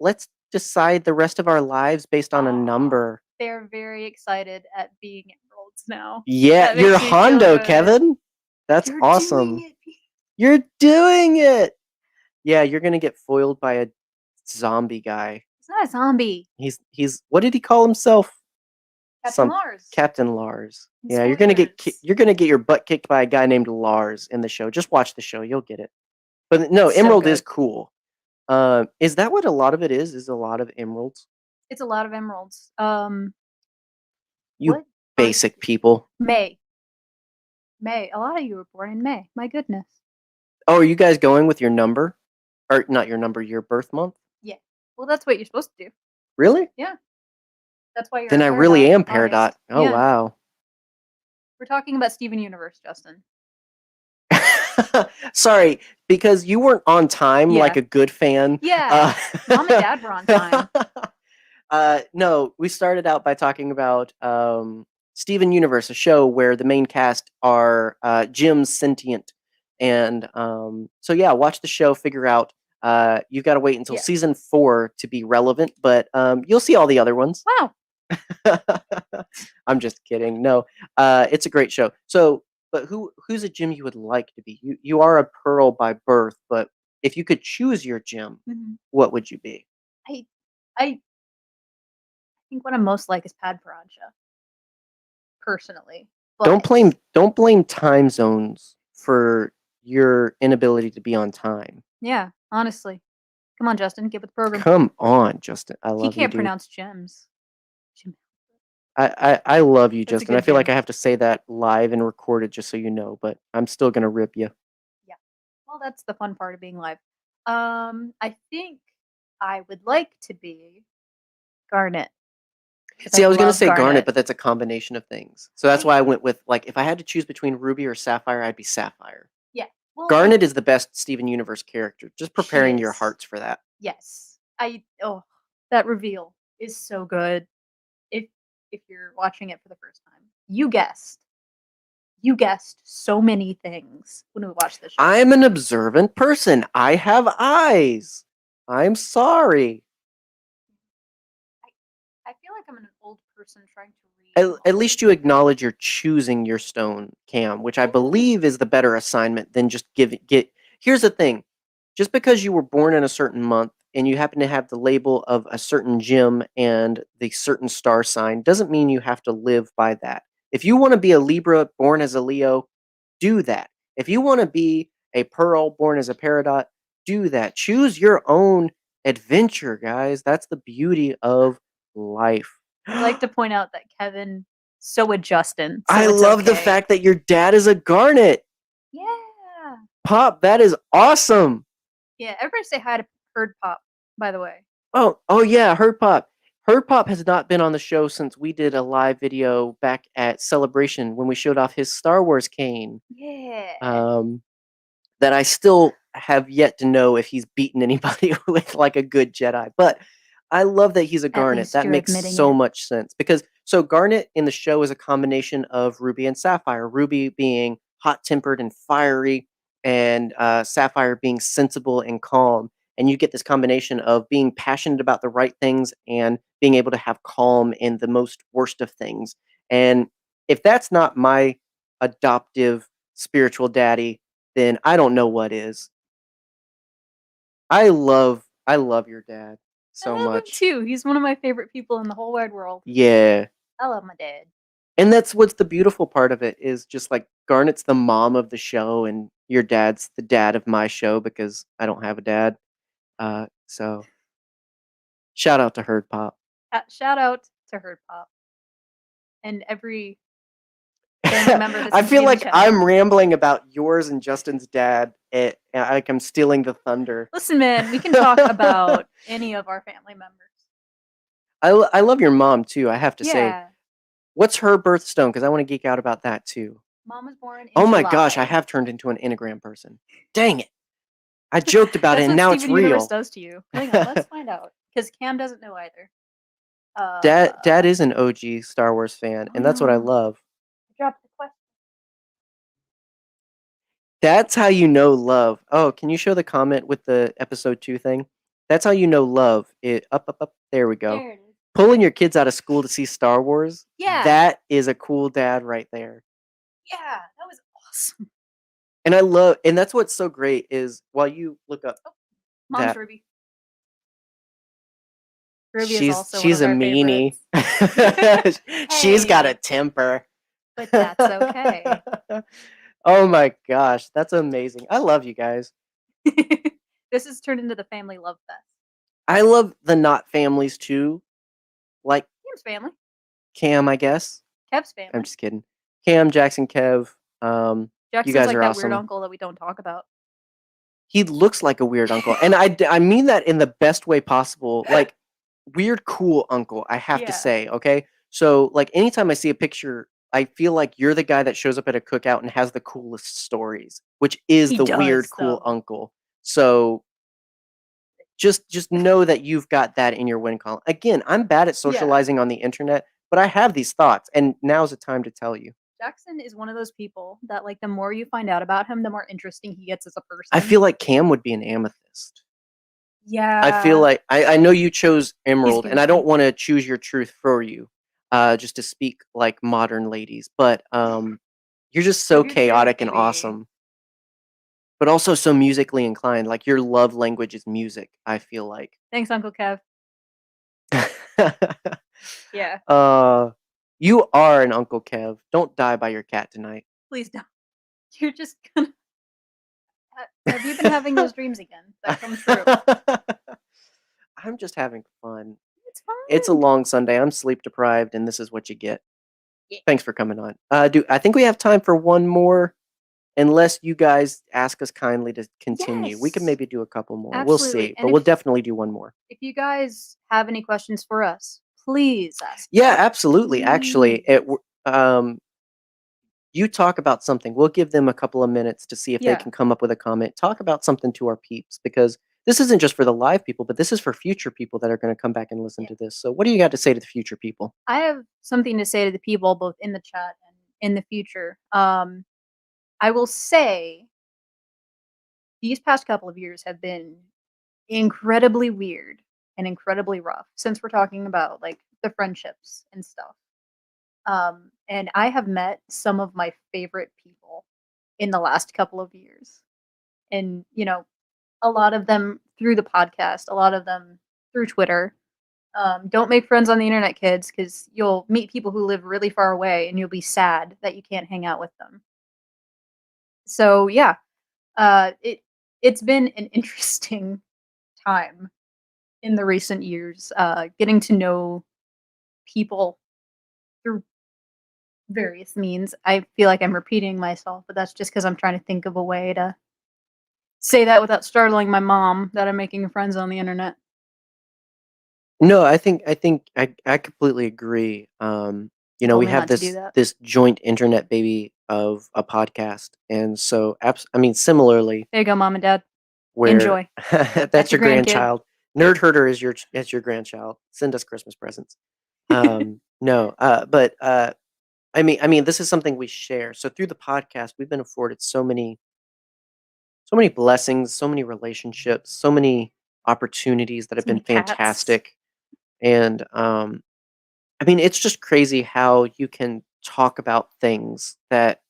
decide the rest of our lives based on a number. They're very excited at being emeralds now. Yeah, you're Hondo, Kevin. That's awesome. You're doing it. Yeah, you're gonna get foiled by a zombie guy. He's not a zombie. He's what did he call himself? Captain Lars. Captain Lars. Yeah, you're gonna get your butt kicked by a guy named Lars in the show. Just watch the show, you'll get it. But no, Emerald is cool. Is that what a lot of it is? Is a lot of emeralds? It's a lot of emeralds. You basic people. May. A lot of you were born in May. My goodness. Oh, are you guys going with your number? Or not your number, your birth month? Yeah. Well, that's what you're supposed to do. Really? Yeah. That's why you're Then I really am Peridot. Oh, yeah. Wow. We're talking about Steven Universe, Justin. Sorry, because you weren't on time like a good fan. Yeah. Mom and Dad were on time. No, we started out by talking about Steven Universe, a show where the main cast are Jim's sentient. And so, yeah, watch the show, figure out. You've got to wait until season 4 to be relevant, but you'll see all the other ones. Wow. I'm just kidding. No, it's a great show. So, but who's a Jim you would like to be? You are a Pearl by birth, but if you could choose your Jim, what would you be? I think what I'm most like is Pad Paraja. Personally. But Don't blame time zones for your inability to be on time. Yeah, honestly. Come on, Justin, get with the program. Come on, Justin. I love you. He can't pronounce gems. I love you, Justin. I feel like I have to say that live and recorded just so you know, but I'm still gonna rip you. Yeah. Well, that's the fun part of being live. I think I would like to be Garnet. See, I was gonna say Garnet, but that's a combination of things. So that's why I went with, like, if I had to choose between Ruby or Sapphire, I'd be Sapphire. Yeah. Well, Garnet is the best Steven Universe character. Just preparing your hearts for that. Yes. That reveal is so good. If you're watching it for the first time. You guessed so many things when we watched this show. I'm an observant person. I have eyes. I'm sorry. I feel like I'm an old person trying to read. At least you acknowledge you're choosing your stone, Cam, which I believe is the better assignment than just get. Here's the thing. Just because you were born in a certain month and you happen to have the label of a certain gem and the certain star sign doesn't mean you have to live by that. If you want to be a Libra born as a Leo, do that. If you want to be a Pearl born as a Peridot, do that. Choose your own adventure, guys. That's the beauty of life. I'd like to point out that Kevin, so would Justin. I love the fact that your dad is a Garnet. Yeah. Pop, that is awesome. Yeah, everybody say hi to Herd Pop, by the way. Oh yeah, Herd Pop. Herd Pop has not been on the show since we did a live video back at Celebration when we showed off his Star Wars cane. Yeah. That I still have yet to know if he's beaten anybody with like a good Jedi. But I love that he's a Garnet. That makes so much sense. Because so Garnet in the show is a combination of Ruby and Sapphire. Ruby being hot-tempered and fiery, and Sapphire being sensible and calm. And you get this combination of being passionate about the right things and being able to have calm in the most worst of things. And if that's not my adoptive spiritual daddy, then I don't know what is. I love your dad. so I love him much. too. He's one of my favorite people in the whole wide world. Yeah. I love my dad. And that's what's the beautiful part of it is just like Garnet's the mom of the show and your dad's the dad of my show because I don't have a dad. So shout out to Herd Pop. Shout out to Herd Pop and every family member that I seems to feel be in the like chat. I'm rambling about yours and Justin's dad. Like I'm stealing the thunder. Listen, man, we can talk about any of our family members. I love your mom too. I have to say, Yeah. what's her birthstone? Because I want to geek out about that too. Mom was born in Oh my July. gosh, I have turned into an Enneagram person. Dang it! I joked about it, That's and what now Steven it's Universe real. does to you. Hang on, let's find out. Because Cam doesn't know either. Dad is an OG Star Wars fan, and that's what I love. Drop the question. That's how you know love. Oh, can you show the comment with the episode 2 thing? That's how you know love. Up. There we go. There it is. Pulling your kids out of school to see Star Wars. Yeah. That is a cool dad right there. Yeah, that was awesome. And that's what's so great is while you look up Mom's that Ruby. Ruby is also she's a one of our meanie. favorites. She's got a Hey. temper. But that's okay. Oh my gosh, that's amazing. I love you guys. This has turned into the family love fest. I love the not families too. Like Cam's family. Cam, I guess. Kev's family. I'm just kidding. Cam, Jackson, Kev. You Jackson's guys like are that awesome. weird uncle that we don't talk about. He looks like a weird uncle, and I mean that in the best way possible. Like weird, cool uncle. I have to Yeah. say, okay. So like anytime I see a picture, I feel like you're the guy that shows up at a cookout and has the coolest stories, which is He the does, weird, cool though. uncle. So just know that you've got that in your win column. Again, I'm bad at socializing on the internet, but I have these thoughts, and now's the time to tell you. Jackson is one of those people that, like, the more you find out about him, the more interesting he gets as a person. I feel like Cam would be an amethyst. Yeah. I feel like I know you chose emerald, and I don't goofy. want to choose your truth for you, just to speak like modern ladies, but you're just so Your truth, chaotic and baby. awesome, but also so musically inclined. Like your love language is music. I feel like. Thanks, Uncle Kev. Yeah. You are an Uncle Kev. Don't die by your cat tonight. Please don't. You're just gonna. Have you been having those dreams again that come true? I'm just having fun. It's fine. It's a long Sunday. I'm sleep deprived, and this is what you get. Yeah. Thanks for coming on. I think we have time for one more, unless you guys ask us kindly to continue. We can Yes. maybe do a couple more. Absolutely. We'll see, And but we'll definitely do one more. If you guys have any questions for us, please ask. Yeah, absolutely. Actually, you talk about something. We'll give them a couple of minutes to see if they can come up with a comment. Talk about something to our peeps, because this isn't just for the live people, but this is for future people that are going to come back and listen to this. So what do you got to say to the future people? I have something to say to the people both in the chat and in the future. I will say these past couple of years have been incredibly weird and incredibly rough, since we're talking about like the friendships and stuff. And I have met some of my favorite people in the last couple of years. And, you know, a lot of them through the podcast, a lot of them through Twitter. Don't make friends on the internet, kids, because you'll meet people who live really far away and you'll be sad that you can't hang out with them. So yeah, it's been an interesting time in the recent years, getting to know people through various means. I feel like I'm repeating myself, but that's just because I'm trying to think of a way to say that without startling my mom that I'm making friends on the internet. No, I think I completely agree. You know, we have this joint internet baby of a podcast, and so I mean, similarly. There you go, mom and dad. Where enjoy. that's your grandchild. Nerdherder is your grandchild. Send us Christmas presents. No, but I mean, this is something we share. So through the podcast, we've been afforded so many blessings, so many relationships, so many opportunities that have been fantastic. And I mean, it's just crazy how you can talk about things that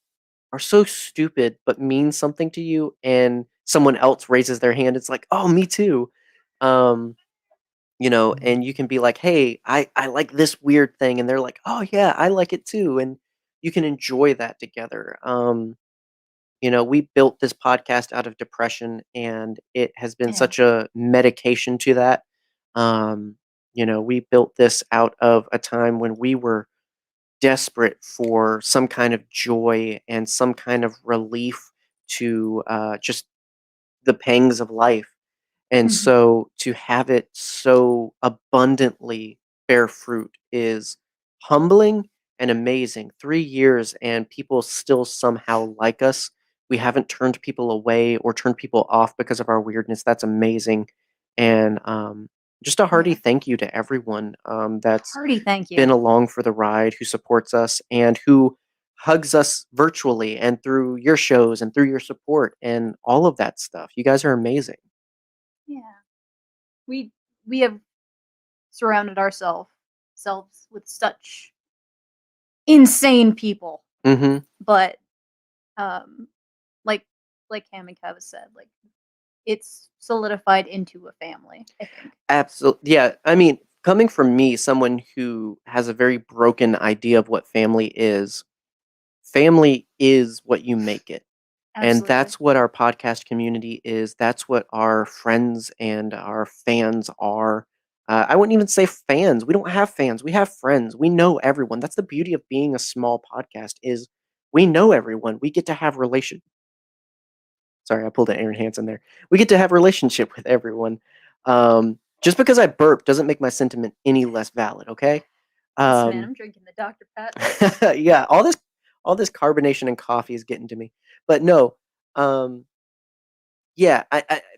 are so stupid but mean something to you, and someone else raises their hand. It's like, oh, me too. and you can be like, hey, I like this weird thing, and they're like, oh yeah, I like it too, and you can enjoy that together. We built this podcast out of depression, and it has been Yeah. such a medication to that. We built this out of a time when we were desperate for some kind of joy and some kind of relief to just the pangs of life. And Mhm. so to have it so abundantly bear fruit is humbling and amazing. 3 years and people still somehow like us. We haven't turned people away or turned people off because of our weirdness. That's amazing. And just a hearty Yeah. thank you to everyone that's Hearty thank been you. along for the ride, who supports us, and who hugs us virtually and through your shows and through your support and all of that stuff. You guys are amazing. Yeah. We have surrounded ourselves with such insane people. Mhm. But um like Cam and Kev said, like it's solidified into a family, I think. Absolutely. Yeah. I mean, coming from me, someone who has a very broken idea of what family is what you make it. And Absolutely. that's what our podcast community is. That's what our friends and our fans are. I wouldn't even say fans. We don't have fans. We have friends. We know everyone. That's the beauty of being a small podcast is we know everyone. We get to have relation. Sorry, I pulled an Aaron Hansen there. We get to have relationship with everyone. Just because I burp doesn't make my sentiment any less valid. Okay. Listen, man, I'm drinking the Dr. Pet. Yeah, all this carbonation and coffee is getting to me. But no, um, yeah,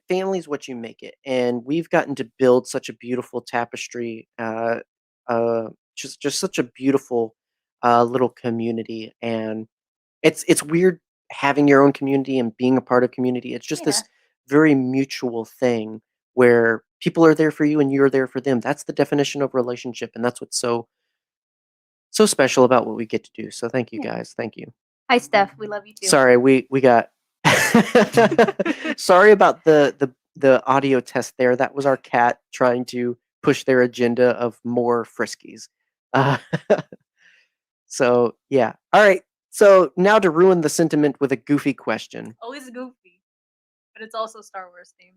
family is what you make it, and we've gotten to build such a beautiful tapestry. Just such a beautiful little community, and it's weird having your own community and being a part of community. It's just Yeah. this very mutual thing where people are there for you and you're there for them. That's the definition of relationship, and that's what's so special about what we get to do. So thank you Yeah. guys. Thank you. Hi, Steph. We love you too. Sorry, we got sorry about the audio test there. That was our cat trying to push their agenda of more friskies. Uh, so yeah. All right. So now to ruin the sentiment with a goofy question. Always goofy, but it's also Star Wars themed.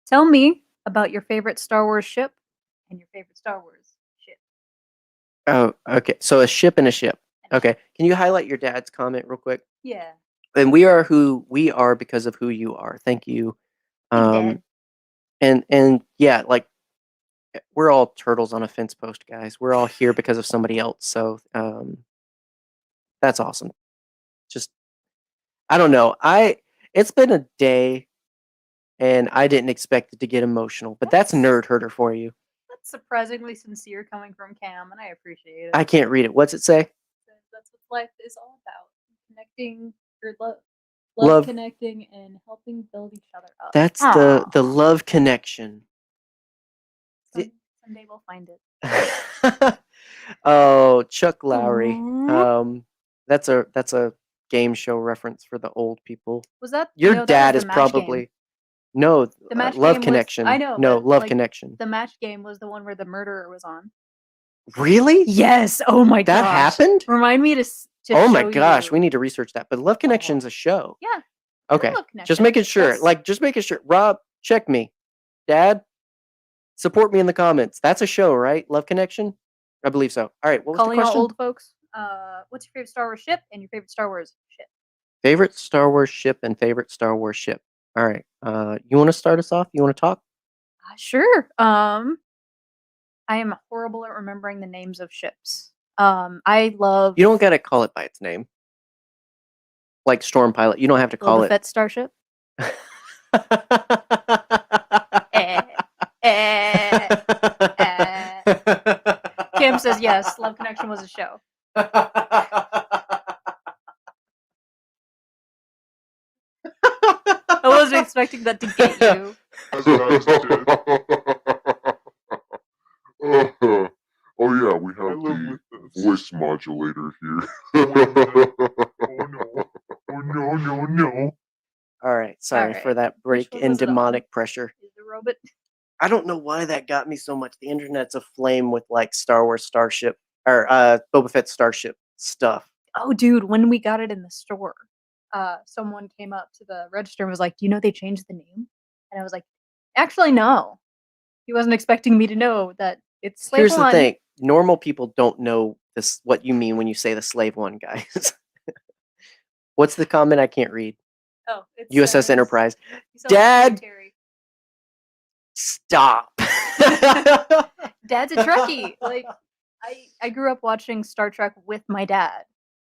Tell me about your favorite Star Wars ship and your favorite Star Wars ship. Oh, okay. So a ship and a ship. Okay. Can you highlight your dad's comment real quick? Yeah. And we are who we are because of who you are. Thank you. Thanks, Dad. And yeah, like we're all turtles on a fence post, guys. We're all here because of somebody else. So that's awesome. Just I don't know. It's been a day and I didn't expect it to get emotional, but that's Nerdherder for you. That's surprisingly sincere coming from Cam, and I appreciate it. I can't read it. What's it say? That's what life is all about. Connecting or love Love. connecting and helping build each other up. That's the love connection. Someday we'll find it. Oh, Chuck Lowry. Aw. That's a game show reference for the old people. Was that Your no, that dad was is the match probably game. no The match Love game Connection. was, I know. No, but, Love like, Connection. The match game was the one where the murderer was on. Really? Yes. Oh my gosh. That happened? Remind me to Oh my show gosh, you. we need to research that. But Love Connection's a show. Yeah. Okay. Love Just Connection. making sure. That's- Just making sure. Rob, check me. Dad, support me in the comments. That's a show, right? Love Connection? I believe so. All right. What was Calling the all question? old folks. What's your favorite Star Wars ship and your favorite Star Wars ship? Favorite Star Wars ship and favorite Star Wars ship. All right. You want to start us off? You want to talk? Sure. I am horrible at remembering the names of ships. I love. You don't gotta call it by its name. Like Storm Pilot. You don't have to call Boba it. Fett starship. Kim says yes. Love Connection was a show. I wasn't expecting that to get you. Oh yeah, we have the voice modulator here. Oh no. All right. Sorry All for right. that break one in was it on? demonic pressure. Is the robot? I don't know why that got me so much. The internet's aflame with like Star Wars Starship or Boba Fett Starship stuff. Oh, dude, when we got it in the store, someone came up to the register and was like, "Do you know they changed the name?" And I was like, "Actually, no." He wasn't expecting me to know that it's Slave Here's the One. thing: normal people don't know this. What you mean when you say the Slave One, guys? What's the comment? I can't read. Oh, it USS says, Enterprise. "You sound like Dad, Terry." stop. Dad's a Trekkie. Like, I grew up watching Star Trek with my dad.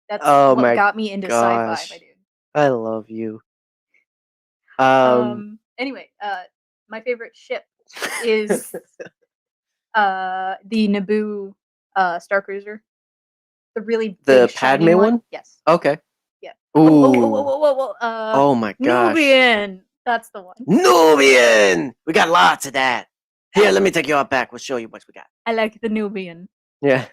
That's Oh what my got me into sci-fi, gosh. my dude. I love you. Anyway, my favorite ship is the Naboo Star Cruiser. The really the big shiny Padme one? Yes. Okay. Yeah. Ooh. Whoa. Oh my gosh. Nubian. That's the one. Nubian! We got lots of that. Here, let me take you out back. We'll show you what we got. I like the Nubian. Yeah.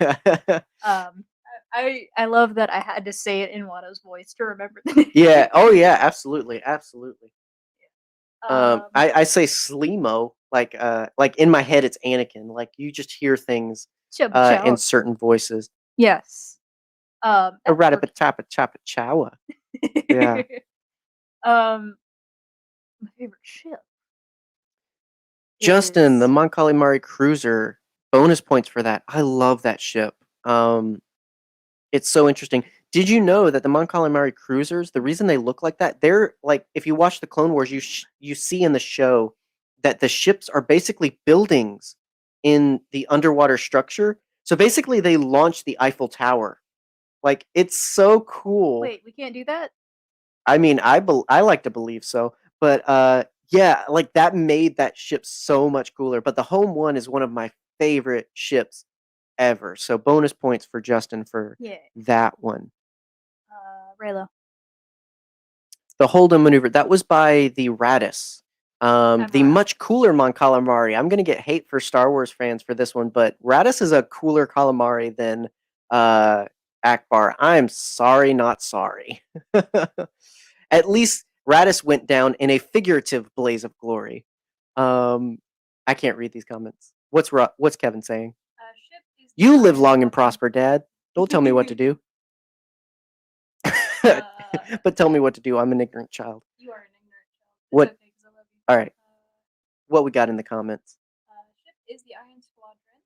I love that I had to say it in Watto's voice to remember the name. Yeah. Oh yeah, absolutely. Absolutely. Um, I say Slimo, like in my head it's Anakin. Like you just hear things Chubba in Chow. certain voices. Yes. A ratapatapa chapa chowa. Yeah. My favorite ship. Justin, the is- Mon Calamari cruiser, bonus points for that. I love that ship. It's so interesting. Did you know that the Mon Calamari cruisers, the reason they look like that, they're like, if you watch the Clone Wars, you see in the show that the ships are basically buildings in the underwater structure. So basically, they launched the Eiffel Tower. Like, it's so cool. Wait, we can't do that? I mean, I like to believe so, but yeah, like that made that ship so much cooler. But the home one is one of my favorite ships ever. So bonus points for Justin for Yeah. that one. Raylo. The Holden maneuver that was by the Radis. The much cooler Mon Calamari. I'm gonna get hate for Star Wars fans for this one, but Radis is a cooler calamari than Akbar. I'm sorry, not sorry. At least Radis went down in a figurative blaze of glory. I can't read these comments. What's Kevin saying? You live long and prosper, Dad. Don't tell me what to do. But tell me what to do. I'm an ignorant child. You are an ignorant child. What? Okay, 'cause I love you. All right. What we got in the comments? Ship is the Iron Squadron,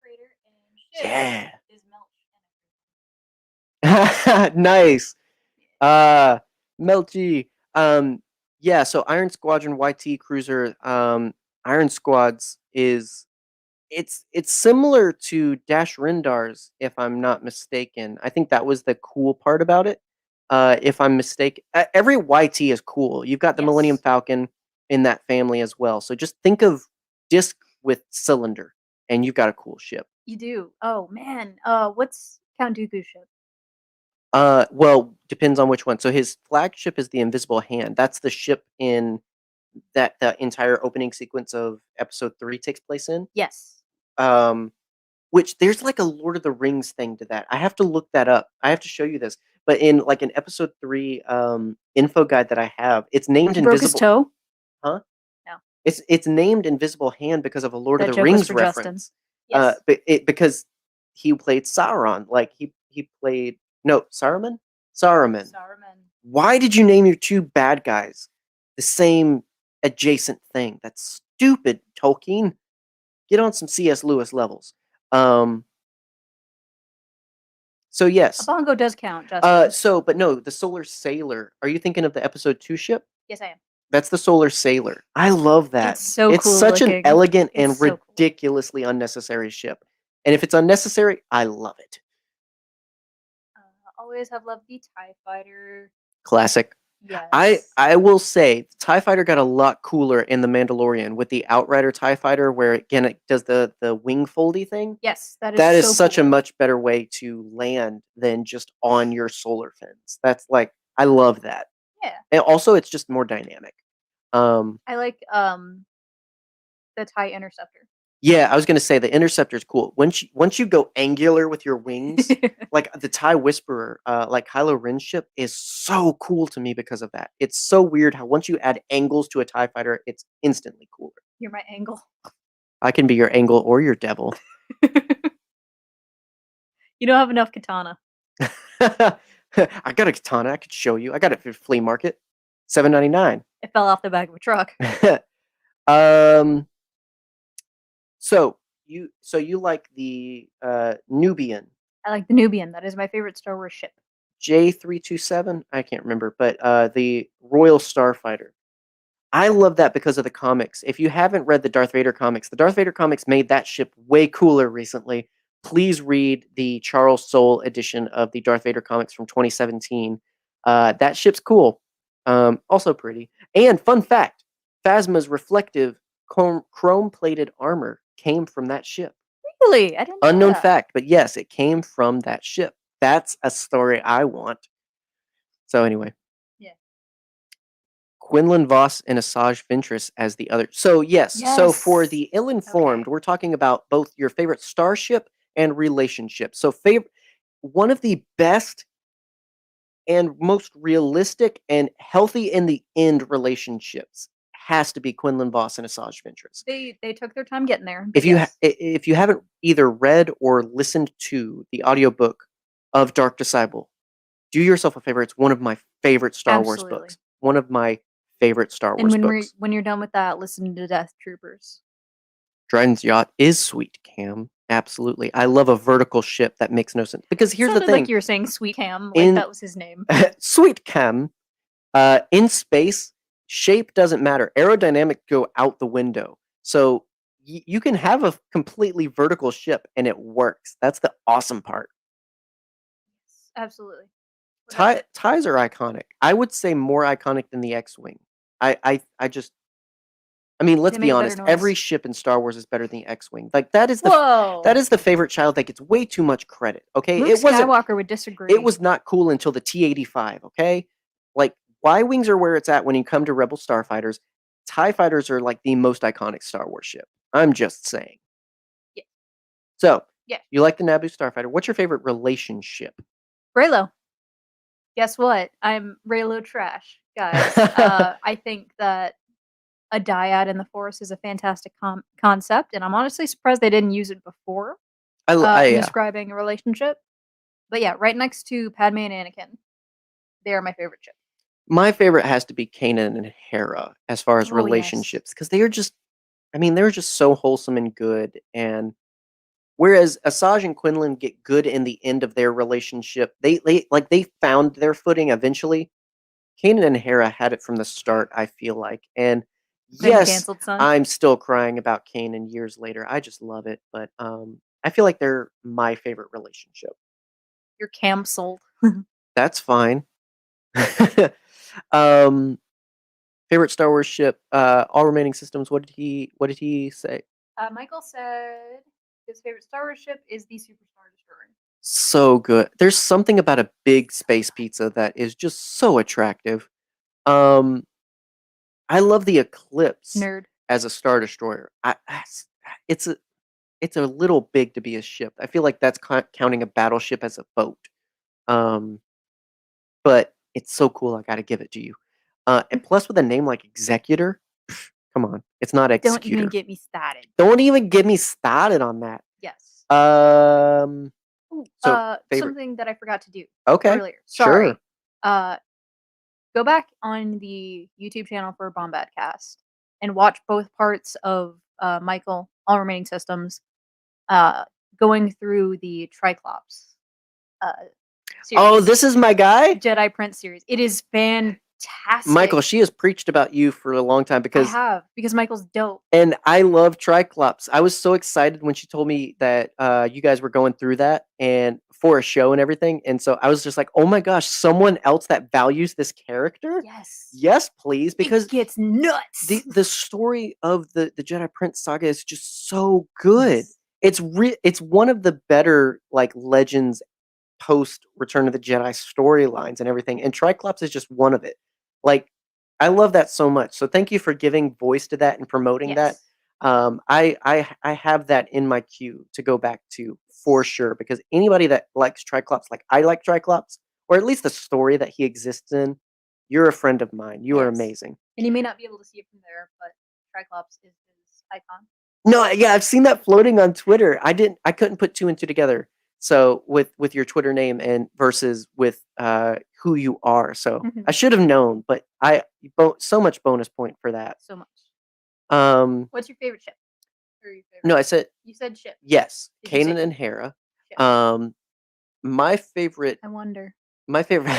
freighter, and ship Yeah. is Nice. Melty. Yeah, so Iron Squadron YT Cruiser, Iron Squads is it's similar to Dash Rendar's, if I'm not mistaken. I think that was the cool part about it. If I'm mistaken, every YT is cool. You've got the Millennium Yes. Falcon in that family as well. So just think of disc with cylinder, and you've got a cool ship. You do. Oh man. What's Count Dooku's ship? Well, depends on which one. So his flagship is the Invisible Hand. That's the ship in that the entire opening sequence of episode 3 takes place in. Yes. Which there's like a Lord of the Rings thing to that. I have to look that up. I have to show you this. But in like an episode 3 info guide that I have, it's named He broke his Invisible. toe? Huh? No. It's named Invisible Hand because of a Lord That of the joke was Rings for Justin. reference. Yes. Because he played Sauron. Like he played Saruman? Saruman. Why did you name your two bad guys the same adjacent thing? That's stupid, Tolkien. Get on some C.S. Lewis levels. So A yes. bongo does count, Justin. But no, the Solar Sailor. Are you thinking of the episode 2 ship? Yes, I am. That's the Solar Sailor. I love that. It's so It's cool such an looking. elegant and It's so cool. ridiculously unnecessary ship. And if it's unnecessary, I love it. Always have loved the TIE Fighter. Classic. Yes. I will say TIE Fighter got a lot cooler in The Mandalorian with the Outrider TIE Fighter, where again it does the wing foldy thing. Yes, that That is so such a cool. much better way to land than just on your solar fins. That's like I love that. Yeah. And also it's just more dynamic. I like the TIE Interceptor. Yeah, I was gonna say the Interceptor is cool. Once you go angular with your wings, like the TIE Whisperer, like Kylo Ren's ship is so cool to me because of that. It's so weird how once you add angles to a TIE fighter, it's instantly cooler. You're my angle. I can be your angle or your devil. You don't have enough katana. I got a katana. I could show you. I got it at the flea market. $7.99. It fell off the back of a truck. So you like the Nubian I like the Nubian. That is my favorite Star Wars ship. J327? I can't remember, but the Royal Starfighter. I love that because of the comics. If you haven't read the Darth Vader comics made that ship way cooler recently. Please read the Charles Soule edition of the Darth Vader comics from 2017. That ship's cool. Also pretty. And fun fact, Phasma's reflective chrome-plated armor came from that ship. Really? I didn't know Unknown that. fact, but yes, it came from that ship. That's a story I want. So anyway. Yeah. Quinlan Voss and Asajj Ventress as the other. So yes. So for Yes. the ill-informed, we're talking about both your favorite starship and relationship. So one of the best and most realistic and healthy in the end relationships has to be Quinlan Voss and Asajj Ventress. They took their time getting there. If you haven't either read or listened to the audiobook of Dark Disciple, do yourself a favor. It's one of my favorite Star Wars books. One of my favorite Star Wars books. When you're done with that, listen to Death Troopers. Dryden's Yacht is sweet, Cam. Absolutely. I love a vertical ship that makes no sense. Because here's the thing. Like you were saying Sweet Cam, like that was his name. Sweet Cam, in space, shape doesn't matter. Aerodynamic go out the window. So you can have a completely vertical ship and it works. That's the awesome part. Absolutely. Ties are iconic. I would say more iconic than the X-Wing. I mean, let's be honest. Every ship in Star Wars is better than the X-Wing. Like that is the favorite child that gets way too much credit. Okay, Luke Skywalker would disagree. It was not cool until the T-85. Okay, like Y-wings are where it's at when you come to Rebel Starfighters. TIE fighters are like the most iconic Star Wars ship. I'm just saying. Yeah. So you like the Naboo Starfighter. What's your favorite relationship? Reylo. Guess what? I'm Reylo trash, guys. I think that a dyad in the Force is a fantastic concept, and I'm honestly surprised they didn't use it before describing a relationship. But yeah, right next to Padme and Anakin, they are my favorite ship. My favorite has to be Kanan and Hera as far as relationships, because they're just so wholesome and good. And whereas Asajj and Quinlan get good in the end of their relationship, they found their footing eventually. Kanan and Hera had it from the start, I feel like. And yes, I'm still crying about Kanan years later. I just love it. But I feel like they're my favorite relationship. You're cancelled. That's fine. Favorite Star Wars ship, all remaining systems. What did he say? Michael said his favorite Star Wars ship is the Superstar Destroyer. So good. There's something about a big space pizza that is just so attractive. I love the Eclipse as a Star Destroyer. It's a little big to be a ship. I feel like that's counting a battleship as a boat. But it's so cool. I got to give it to you. And plus, with a name like Executor, come on, it's not Executor. Don't even get me started. Don't even get me started on that. Yes. Something that I forgot to do. Okay. Earlier. Sorry. Sure. Go back on the YouTube channel for Bombadcast and watch both parts of Michael, All Remaining Systems, going through the Triclops series. Oh, this is my guy? Jedi Prince series. It is fantastic. Michael, she has preached about you for a long time because Michael's dope. And I love Triclops. I was so excited when she told me that you guys were going through that and for a show and everything. And so I was just like, oh my gosh, someone else that values this character? Yes. Yes, please. Because it gets nuts. The story of the Jedi Prince saga is just so good. Yes. It's one of the better like Legends post Return of the Jedi storylines and everything. And Triclops is just one of it. Like, I love that so much. So thank you for giving voice to that and promoting that. I have that in my queue to go back to for sure, because anybody that likes Triclops, like I like Triclops, or at least the story that he exists in, you're a friend of mine. You are amazing. And you may not be able to see it from there, but Triclops is his icon. No, yeah, I've seen that floating on Twitter. I couldn't put two and two together. So with your Twitter name and versus with who you are. So I should have known, but so much bonus point for that. So much. What's your favorite ship? Or your favorite? No, I said You said ship. yes, Did you say Kanan and Hera. ship? My favorite. I wonder. My favorite.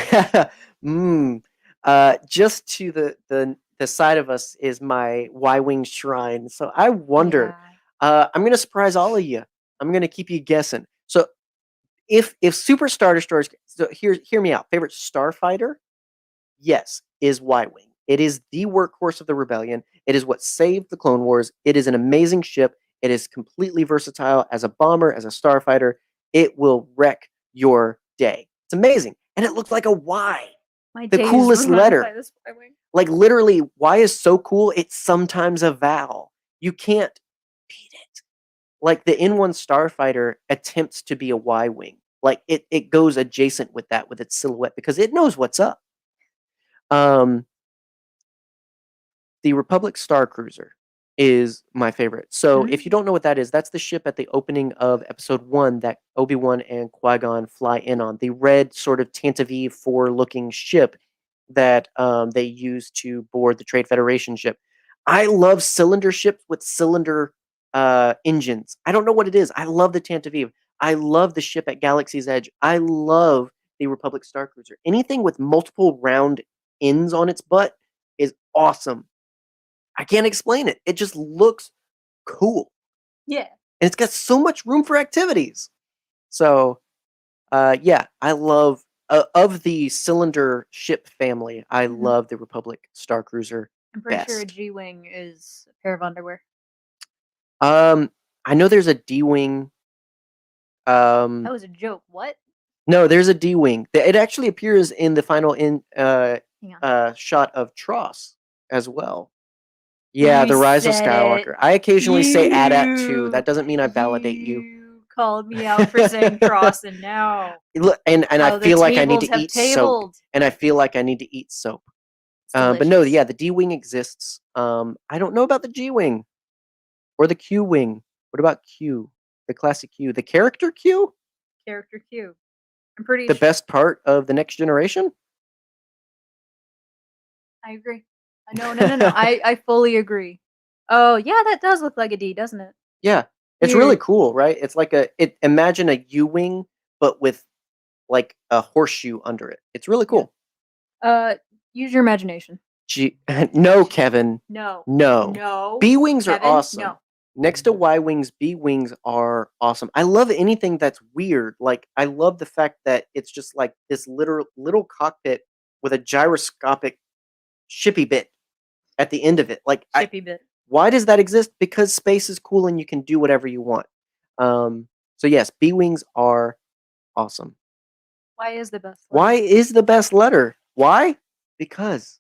Just to the side of us is my Y-wing shrine. So I wonder. I'm gonna surprise all of you. I'm gonna keep you guessing. So if Super Star Destroyers, so hear me out. Favorite starfighter? Yes, is Y-wing. It is the workhorse of the rebellion. It is what saved the Clone Wars. It is an amazing ship. It is completely versatile as a bomber, as a starfighter. It will wreck your day. It's amazing, and it looks like a Y. The coolest letter. Like literally, Y is so cool. It's sometimes a vowel. You can't beat it. Like the N1 starfighter attempts to be a Y-wing. Like it goes adjacent with that with its silhouette because it knows what's up. The Republic Star Cruiser is my favorite. So if you don't know what that is, that's the ship at the opening of Episode 1 that Obi-Wan and Qui-Gon fly in on. The red sort of Tantive 4-looking ship that they use to board the Trade Federation ship. I love cylinder ships with cylinder engines. I don't know what it is. I love the Tantive. I love the ship at Galaxy's Edge. I love the Republic Star Cruiser. Anything with multiple round ends on its butt is awesome. I can't explain it. It just looks cool. Yeah. And it's got so much room for activities. So, yeah, I love, of the cylinder ship family, I love the Republic Star Cruiser. I'm pretty sure a G-Wing is a pair of underwear. I know there's a D-Wing. That was a joke. What? No, there's a D-Wing. It actually appears in the final shot of Tross as well. Yeah, The Rise of Skywalker. I occasionally say AT-AT too. That doesn't mean I validate you. You called me out for saying Tross, and now and I feel like I need to eat soap. And I feel like I need to eat soap. But no, yeah, the D-Wing exists. I don't know about the G-Wing or the Q-Wing. What about Q? The classic Q. The character Q? Character Q. I'm pretty the best part of the next generation? I agree. No. I fully agree. Oh, yeah, that does look like a D, doesn't it? Yeah. It's really cool, right? It's like imagine a U-Wing, but with like a horseshoe under it. It's really cool. Use your imagination. No, Kevin. No. B-Wings are awesome. No. Next to Y-Wings, B-Wings are awesome. I love anything that's weird. Like, I love the fact that it's just like this little cockpit with a gyroscopic shippy bit at the end of it. Like, shippy bit. Why does that exist? Because space is cool and you can do whatever you want. So yes, B-Wings are awesome. Why is the best letter? Why is the best letter? Why? Because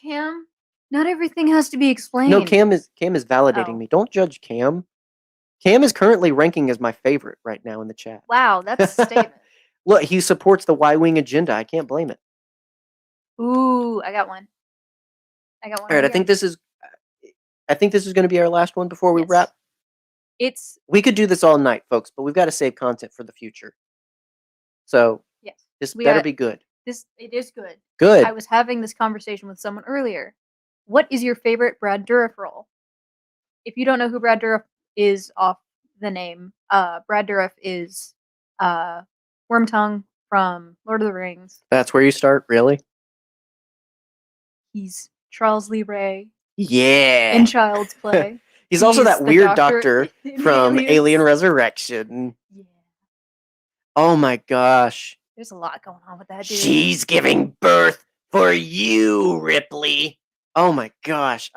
Cam, not everything has to be explained. No, Cam is validating me. Don't judge Cam. Cam is currently ranking as my favorite right now in the chat. Wow, that's a statement. Look, he supports the Y-Wing agenda. I can't blame it. Ooh, I got one. All right, I think this is going to be our last one before we wrap. We could do this all night, folks, but we've got to save content for the future. So yes, this better be good. It is good. Good. I was having this conversation with someone earlier. What is your favorite Brad Dourif role? If you don't know who Brad Dourif is off the name, Brad Dourif is Wormtongue from Lord of the Rings. That's where you start, really? He's Charles Lee Ray. Yeah. In Child's Play. He's also that weird doctor from Alien Resurrection. Yeah. Oh my gosh. There's a lot going on with that dude. She's giving birth for you, Ripley. Oh my gosh.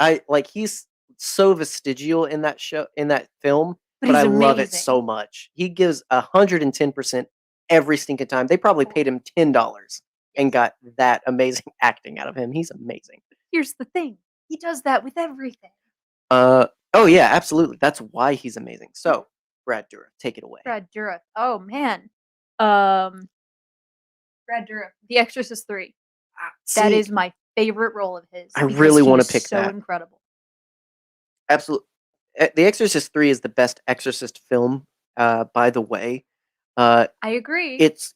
He's so vestigial in that show, in that film, but I love it so much. He gives 110% every stinking time. They probably paid him $10 and got that amazing acting out of him. He's amazing. Here's the thing. He does that with everything. Oh yeah, absolutely. That's why he's amazing. So, Brad Dourif, take it away. Brad Dourif. Oh man. Brad Dourif. The Exorcist 3. That is my favorite role of his. I really want to pick that. So incredible. Absolutely. The Exorcist 3 is the best Exorcist film, by the way. I agree. It's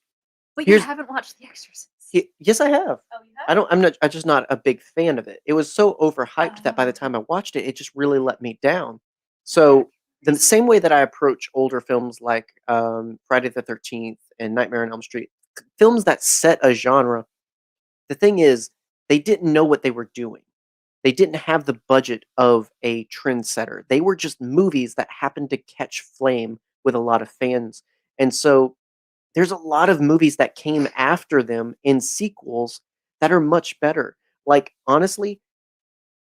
But you here's haven't watched The Exorcist. yes, I have. Oh, you have? I'm just not a big fan of it. It was so overhyped that by the Oh. time I watched it, it just really let me down. So the same way that I approach older films like Friday the 13th and Nightmare on Elm Street, films that set a genre, the thing is, they didn't know what they were doing. They didn't have the budget of a trendsetter. They were just movies that happened to catch flame with a lot of fans. And so there's a lot of movies that came after them in sequels that are much better. Like, honestly,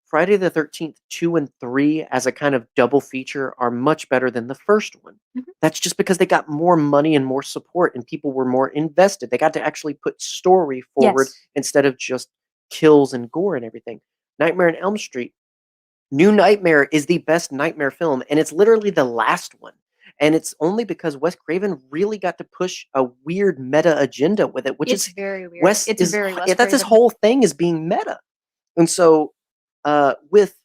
Friday the 13th 2 and 3 as a kind of double feature are much better than the first one. Mhm. That's just because they got more money and more support and people were more invested. They got to actually put story forward Yes. instead of just kills and gore and everything. Nightmare on Elm Street, New Nightmare is the best Nightmare film, and it's literally the last one. And it's only because Wes Craven really got to push a weird meta agenda with it, which It's is very weird. Wes It's is very Wes yeah, that's his Craven. whole thing is being meta. And so with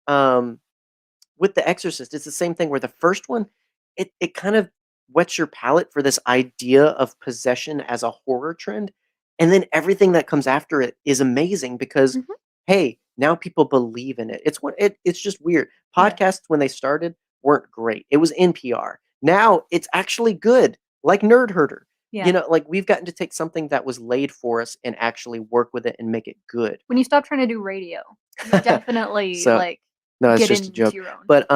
um with The Exorcist, it's the same thing where the first one, it kind of whets your palate for this idea of possession as a horror trend, and then everything that comes after it is amazing because, Mhm. hey, now people believe in it. It's just weird. Yeah. Podcasts when they started weren't great. It was NPR. Now it's actually good, like Nerdherder. Yeah. You know, like we've gotten to take something that was laid for us and actually work with it and make it good. When you stop trying to do radio, you definitely So like no, it's get just a into joke. your own. But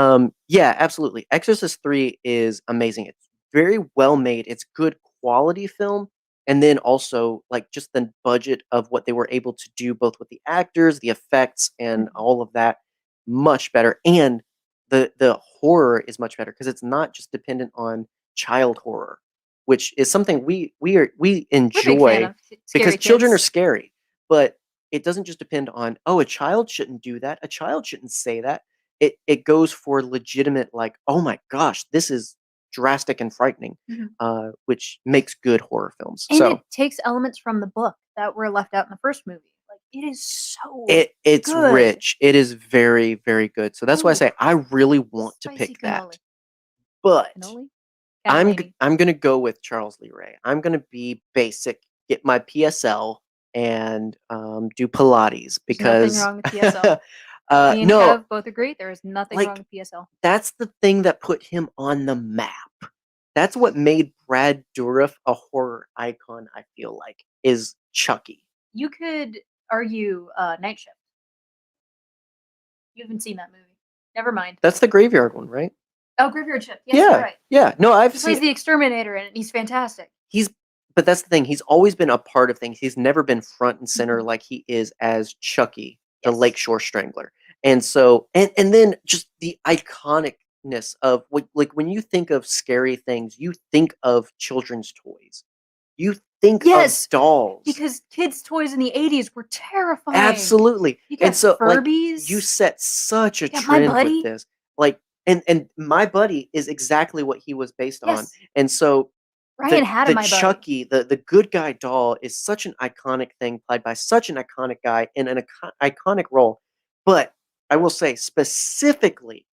yeah, absolutely. Exorcist 3 is amazing. It's very well made. It's good quality film. And then also like just the budget of what they were able to do both with the actors, the effects and Mhm. all of that much better. And the horror is much better because it's not just dependent on child horror, which is something we We're a big fan enjoy of because scary children are kids. scary. But it doesn't just depend on, oh, a child shouldn't do that. A child shouldn't say that. It goes for legitimate, like, oh my gosh, this is drastic and frightening, Mhm. which makes good horror films. And So it takes elements from the book that were left out in the first movie. Like it is so it's good. rich. It is very, very good. So that's why I Ooh, say I really want to spicy pick that. cannoli. But Cannoli? I'm Cannellini. I'm gonna go with Charles Lee Ray. I'm gonna be basic, get my PSL, and do Pilates There's nothing because because wrong with PSL. Me and no, Kev both agree. There is nothing wrong like with PSL. that's the thing that put him on the map. That's what made Brad Dourif a horror icon, I feel like, is Chucky. You could argue Night Shift. You haven't seen that movie. Never mind. That's the graveyard one, right? Oh, Graveyard Shift. Yes, you're Yeah. right. Yeah. No, I've He plays seen the exterminator in it, and he's fantastic. he's but that's the thing, he's always been a part of things. He's never been front and center Mhm. like he is as Chucky, the Yes. Lakeshore Strangler. And so and then just the iconicness of like when you think of scary things, you think of children's toys. You think Yes, of dolls. because kids' toys in the 80s were terrifying. Absolutely. You And got so like Furbies. you set such a You got My trend with Buddy. this. Like and My Buddy is exactly what he was based on. Yes. And so Ryan had a the My Buddy. Chucky, the good guy doll is such an iconic thing played by such an iconic guy in an iconic role. But I will say specifically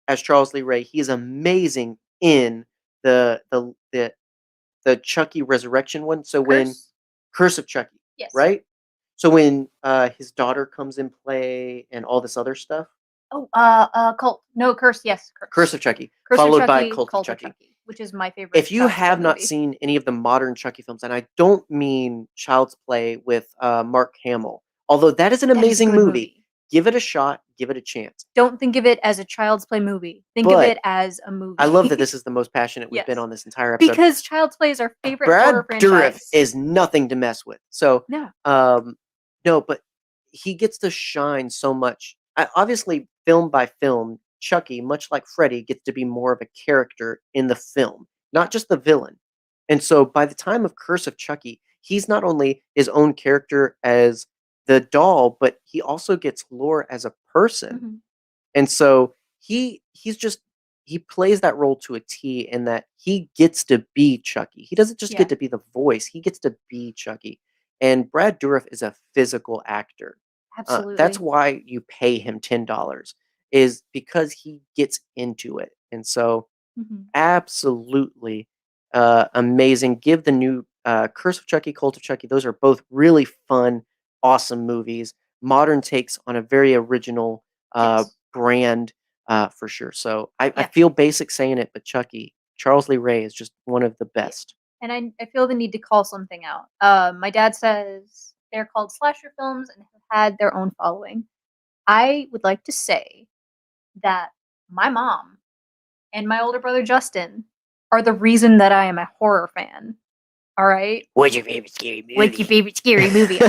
as Charles Lee Ray, he is amazing in the the the the Chucky Resurrection one. So when Curse. Curse of Chucky, Yes. right? So when his daughter comes in play and all this other stuff, Oh, Cult. No, Curse. Yes, Curse. Curse of Chucky, Curse of followed by Chucky, Cult of Cult of Chucky. Chucky, which is my favorite. If you Child's Play have not movie. seen any of the modern Chucky films, and I don't mean Child's Play with Mark Hamill, although that is an That is a amazing good movie, give it a shot, give it a chance. Don't think of it as a Child's Play movie. Think of But it as a movie. I love that this is the most passionate we've been Yes. on this entire episode. Because Child's Play is our favorite Brad horror Dourif franchise. is nothing to mess with. So No. no, but he gets to shine so much. Obviously, film by film, Chucky, much like Freddy, gets to be more of a character in the film, not just the villain. And so by the time of Curse of Chucky, he's not only his own character as the doll, but he also gets lore as a person. Mhm. And so he's just he plays that role to a T in that he gets to be Chucky. He doesn't just Yeah. get to be the voice, he gets to be Chucky. And Brad Dourif is a physical actor. Absolutely. That's why you pay him $10. is because he gets into it. And so Mhm. absolutely amazing. Give the new Curse of Chucky, Cult of Chucky. Those are both really fun, awesome movies. Modern takes on a very original Yes. brand for sure. So I Yeah. feel basic saying it, but Chucky, Charles Lee Ray is just one of the best. And I feel the need to call something out. My dad says they're called slasher films and have had their own following. I would like to say that my mom and my older brother Justin are the reason that I am a horror fan. All right. What's your favorite scary movie? What's your favorite scary movie?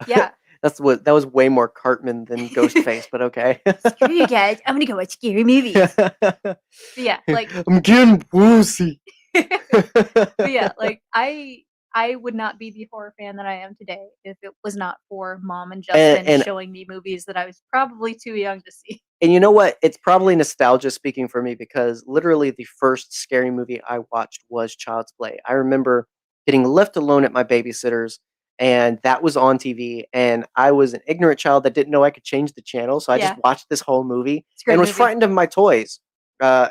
Yeah. That was way more Cartman than Ghostface, but okay. Screw you guys. I'm gonna go watch scary movies. But yeah, like I'm getting woozy. but yeah, like I would not be the horror fan that I am today if it was not for Mom and Justin and showing me movies that I was probably too young to see. And you know what? It's probably nostalgia speaking for me because literally the first scary movie I watched was Child's Play. I remember getting left alone at my babysitter's, and that was on TV, and I was an ignorant child that didn't know I could change the channel, so I Yeah. just watched this whole movie It's a great and was movie. frightened of my toys. I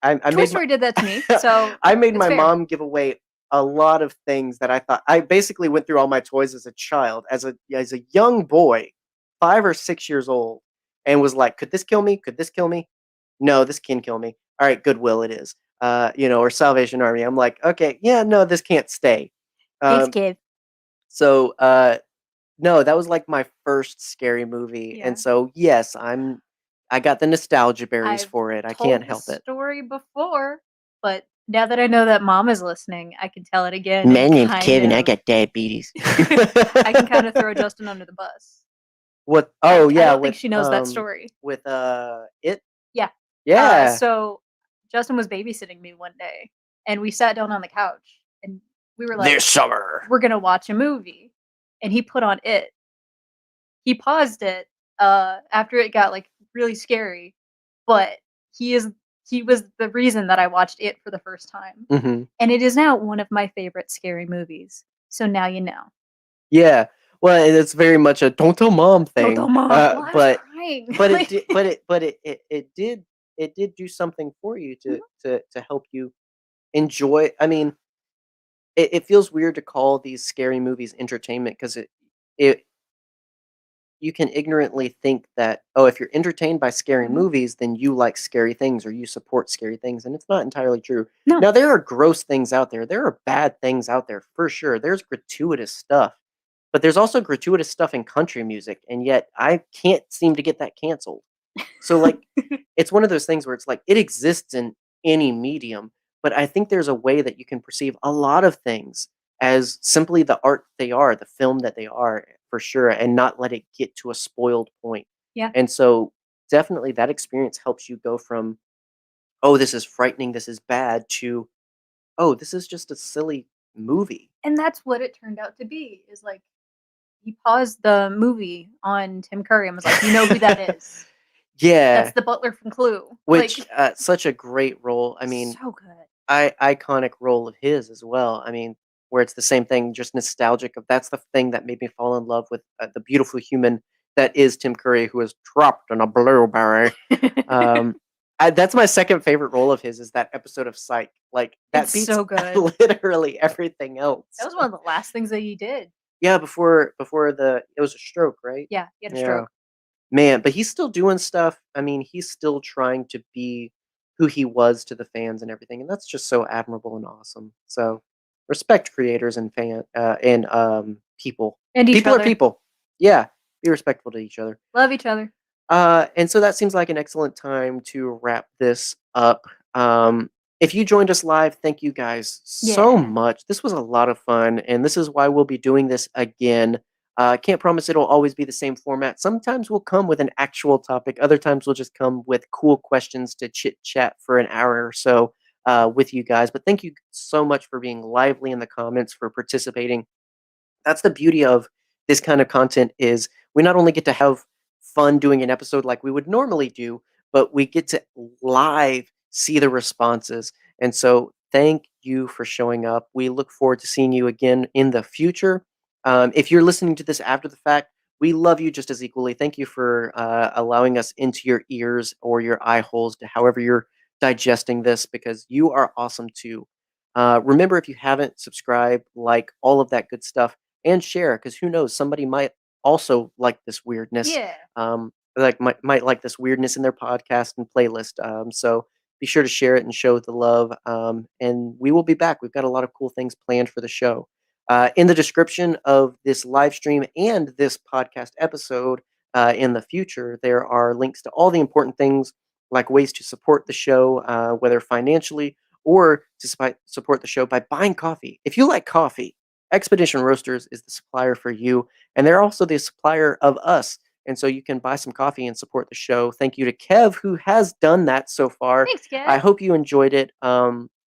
Toy made Story did that to me, so I made it's my fair. mom give away a lot of things that I thought I basically went through all my toys as a child, as a young boy, 5 or 6 years old, and was like, "Could this kill me? Could this kill me? No, this can kill me. All right, Goodwill it is." Or Salvation Army. I'm like, "Okay, yeah, no, this can't stay." Thanks, Um, kid. so no, that was like my first scary movie, Yeah. and so yes, I got the nostalgia berries I've for it. I told can't this help it. story before, but now that I know that Mom is listening, I can tell it again. My and name's kind Kevin. I of- got diabetes. I can kind of throw Justin under the bus. What? Oh I yeah, don't with think she knows that story. with it. Yeah. Yeah. So Justin was babysitting me one day, and we sat down on the couch, and we were like, This summer. "We're gonna watch a movie," and he put on It. He paused it after it got like really scary, but he was the reason that I watched It for the first time, Hmm. and it is now one of my favorite scary movies. So now you know. Yeah. Well, and it's very much a don't tell mom thing. Don't, Mom. Well, I was But crying. but it Like- did, it did do something for you to to help you enjoy. I mean, it feels weird to call these scary movies entertainment because it you can ignorantly think that, oh, if you're entertained by scary Mhm. movies, then you like scary things or you support scary things, and it's not entirely true. No. Now, there are gross things out there. There are bad things out there for sure. There's gratuitous stuff, but there's also gratuitous stuff in country music, and yet I can't seem to get that canceled. So, like, it's one of those things where it's like it exists in any medium, but I think there's a way that you can perceive a lot of things as simply the art they are, the film that they are, for sure, and not let it get to a spoiled point. Yeah. And so, definitely, that experience helps you go from, oh, this is frightening, this is bad, to, oh, this is just a silly movie. And that's what it turned out to be. Is like he paused the movie on Tim Curry and was like, "You know who that is? Yeah, That's the butler from Clue." which Like, such a great role. I mean, so good. iconic role of his as well. I mean, where it's the same thing, just nostalgic of that's the thing that made me fall in love with the beautiful human that is Tim Curry, who is trapped in a blueberry. Um, that's my second favorite role of his is that episode of Psych. Like that It's beats so good. literally everything else. That was one of the last things that he did. Yeah, before it was a stroke, right? Yeah, he had a Yeah. stroke. Man, but he's still doing stuff. I mean, he's still trying to be who he was to the fans and everything, and that's just so admirable and awesome. So, respect creators and people. And each People other. are people. Yeah, be respectful to each other. Love each other. And so that seems like an excellent time to wrap this up. If you joined us live, thank you guys so Yeah. much. This was a lot of fun, and this is why we'll be doing this again. Can't promise it'll always be the same format. Sometimes we'll come with an actual topic. Other times we'll just come with cool questions to chit chat for an hour or so with you guys. But thank you so much for being lively in the comments, for participating. That's the beauty of this kind of content is we not only get to have fun doing an episode like we would normally do, but we get to live see the responses. And so thank you for showing up. We look forward to seeing you again in the future. If you're listening to this after the fact, we love you just as equally. Thank you for allowing us into your ears or your eye holes, to however you're digesting this, because you are awesome too. Remember, if you haven't subscribed, like all of that good stuff, and share, because who knows, somebody might also like this weirdness. Yeah. Might like this weirdness in their podcast and playlist. So be sure to share it and show the love. And we will be back. We've got a lot of cool things planned for the show. In the description of this live stream and this podcast episode in the future, there are links to all the important things, like ways to support the show, whether financially or to support the show by buying coffee. If you like coffee, Expedition Roasters is the supplier for you, and they're also the supplier of us. And so you can buy some coffee and support the show. Thank you to Kev, who has done that so far. Thanks, Kev. I hope you enjoyed it.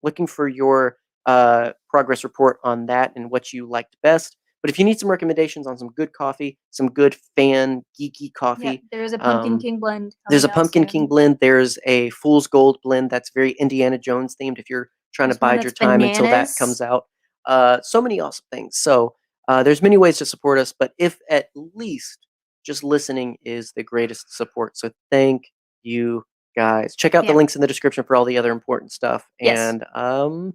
Looking for your progress report on that and what you liked best. But if you need some recommendations on some good coffee, some good fan geeky coffee, Yeah, there's a Pumpkin King blend. there's a coming out Pumpkin soon. King blend. There's a Fool's Gold blend that's very Indiana Jones themed. If you're trying There's to one bide your that's time until that bananas. comes out, so many awesome things. So there's many ways to support us, but if at least just listening is the greatest support. So thank you guys. Check out the Yeah. links in the description for all the other important stuff. Yes. And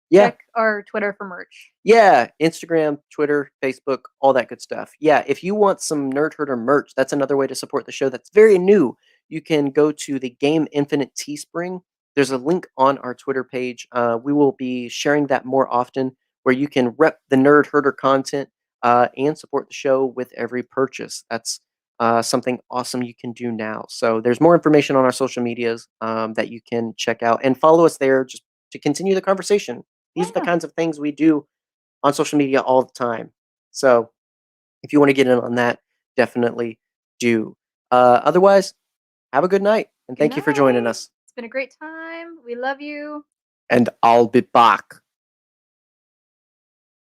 yeah. Check our Twitter for merch. Yeah, Instagram, Twitter, Facebook, all that good stuff. Yeah, if you want some Nerdherder merch, that's another way to support the show that's very new. You can go to the Game Infinite Teespring. There's a link on our Twitter page. We will be sharing that more often, where you can rep the Nerdherder content and support the show with every purchase. That's something awesome you can do now. So there's more information on our social medias that you can check out, and follow us there just to continue the conversation. These are the Yeah. kinds of things we do on social media all the time. So if you want to get in on that, definitely do. Otherwise, have a good night, and thank you for joining night. us. It's been a great time. We love you. And I'll be back.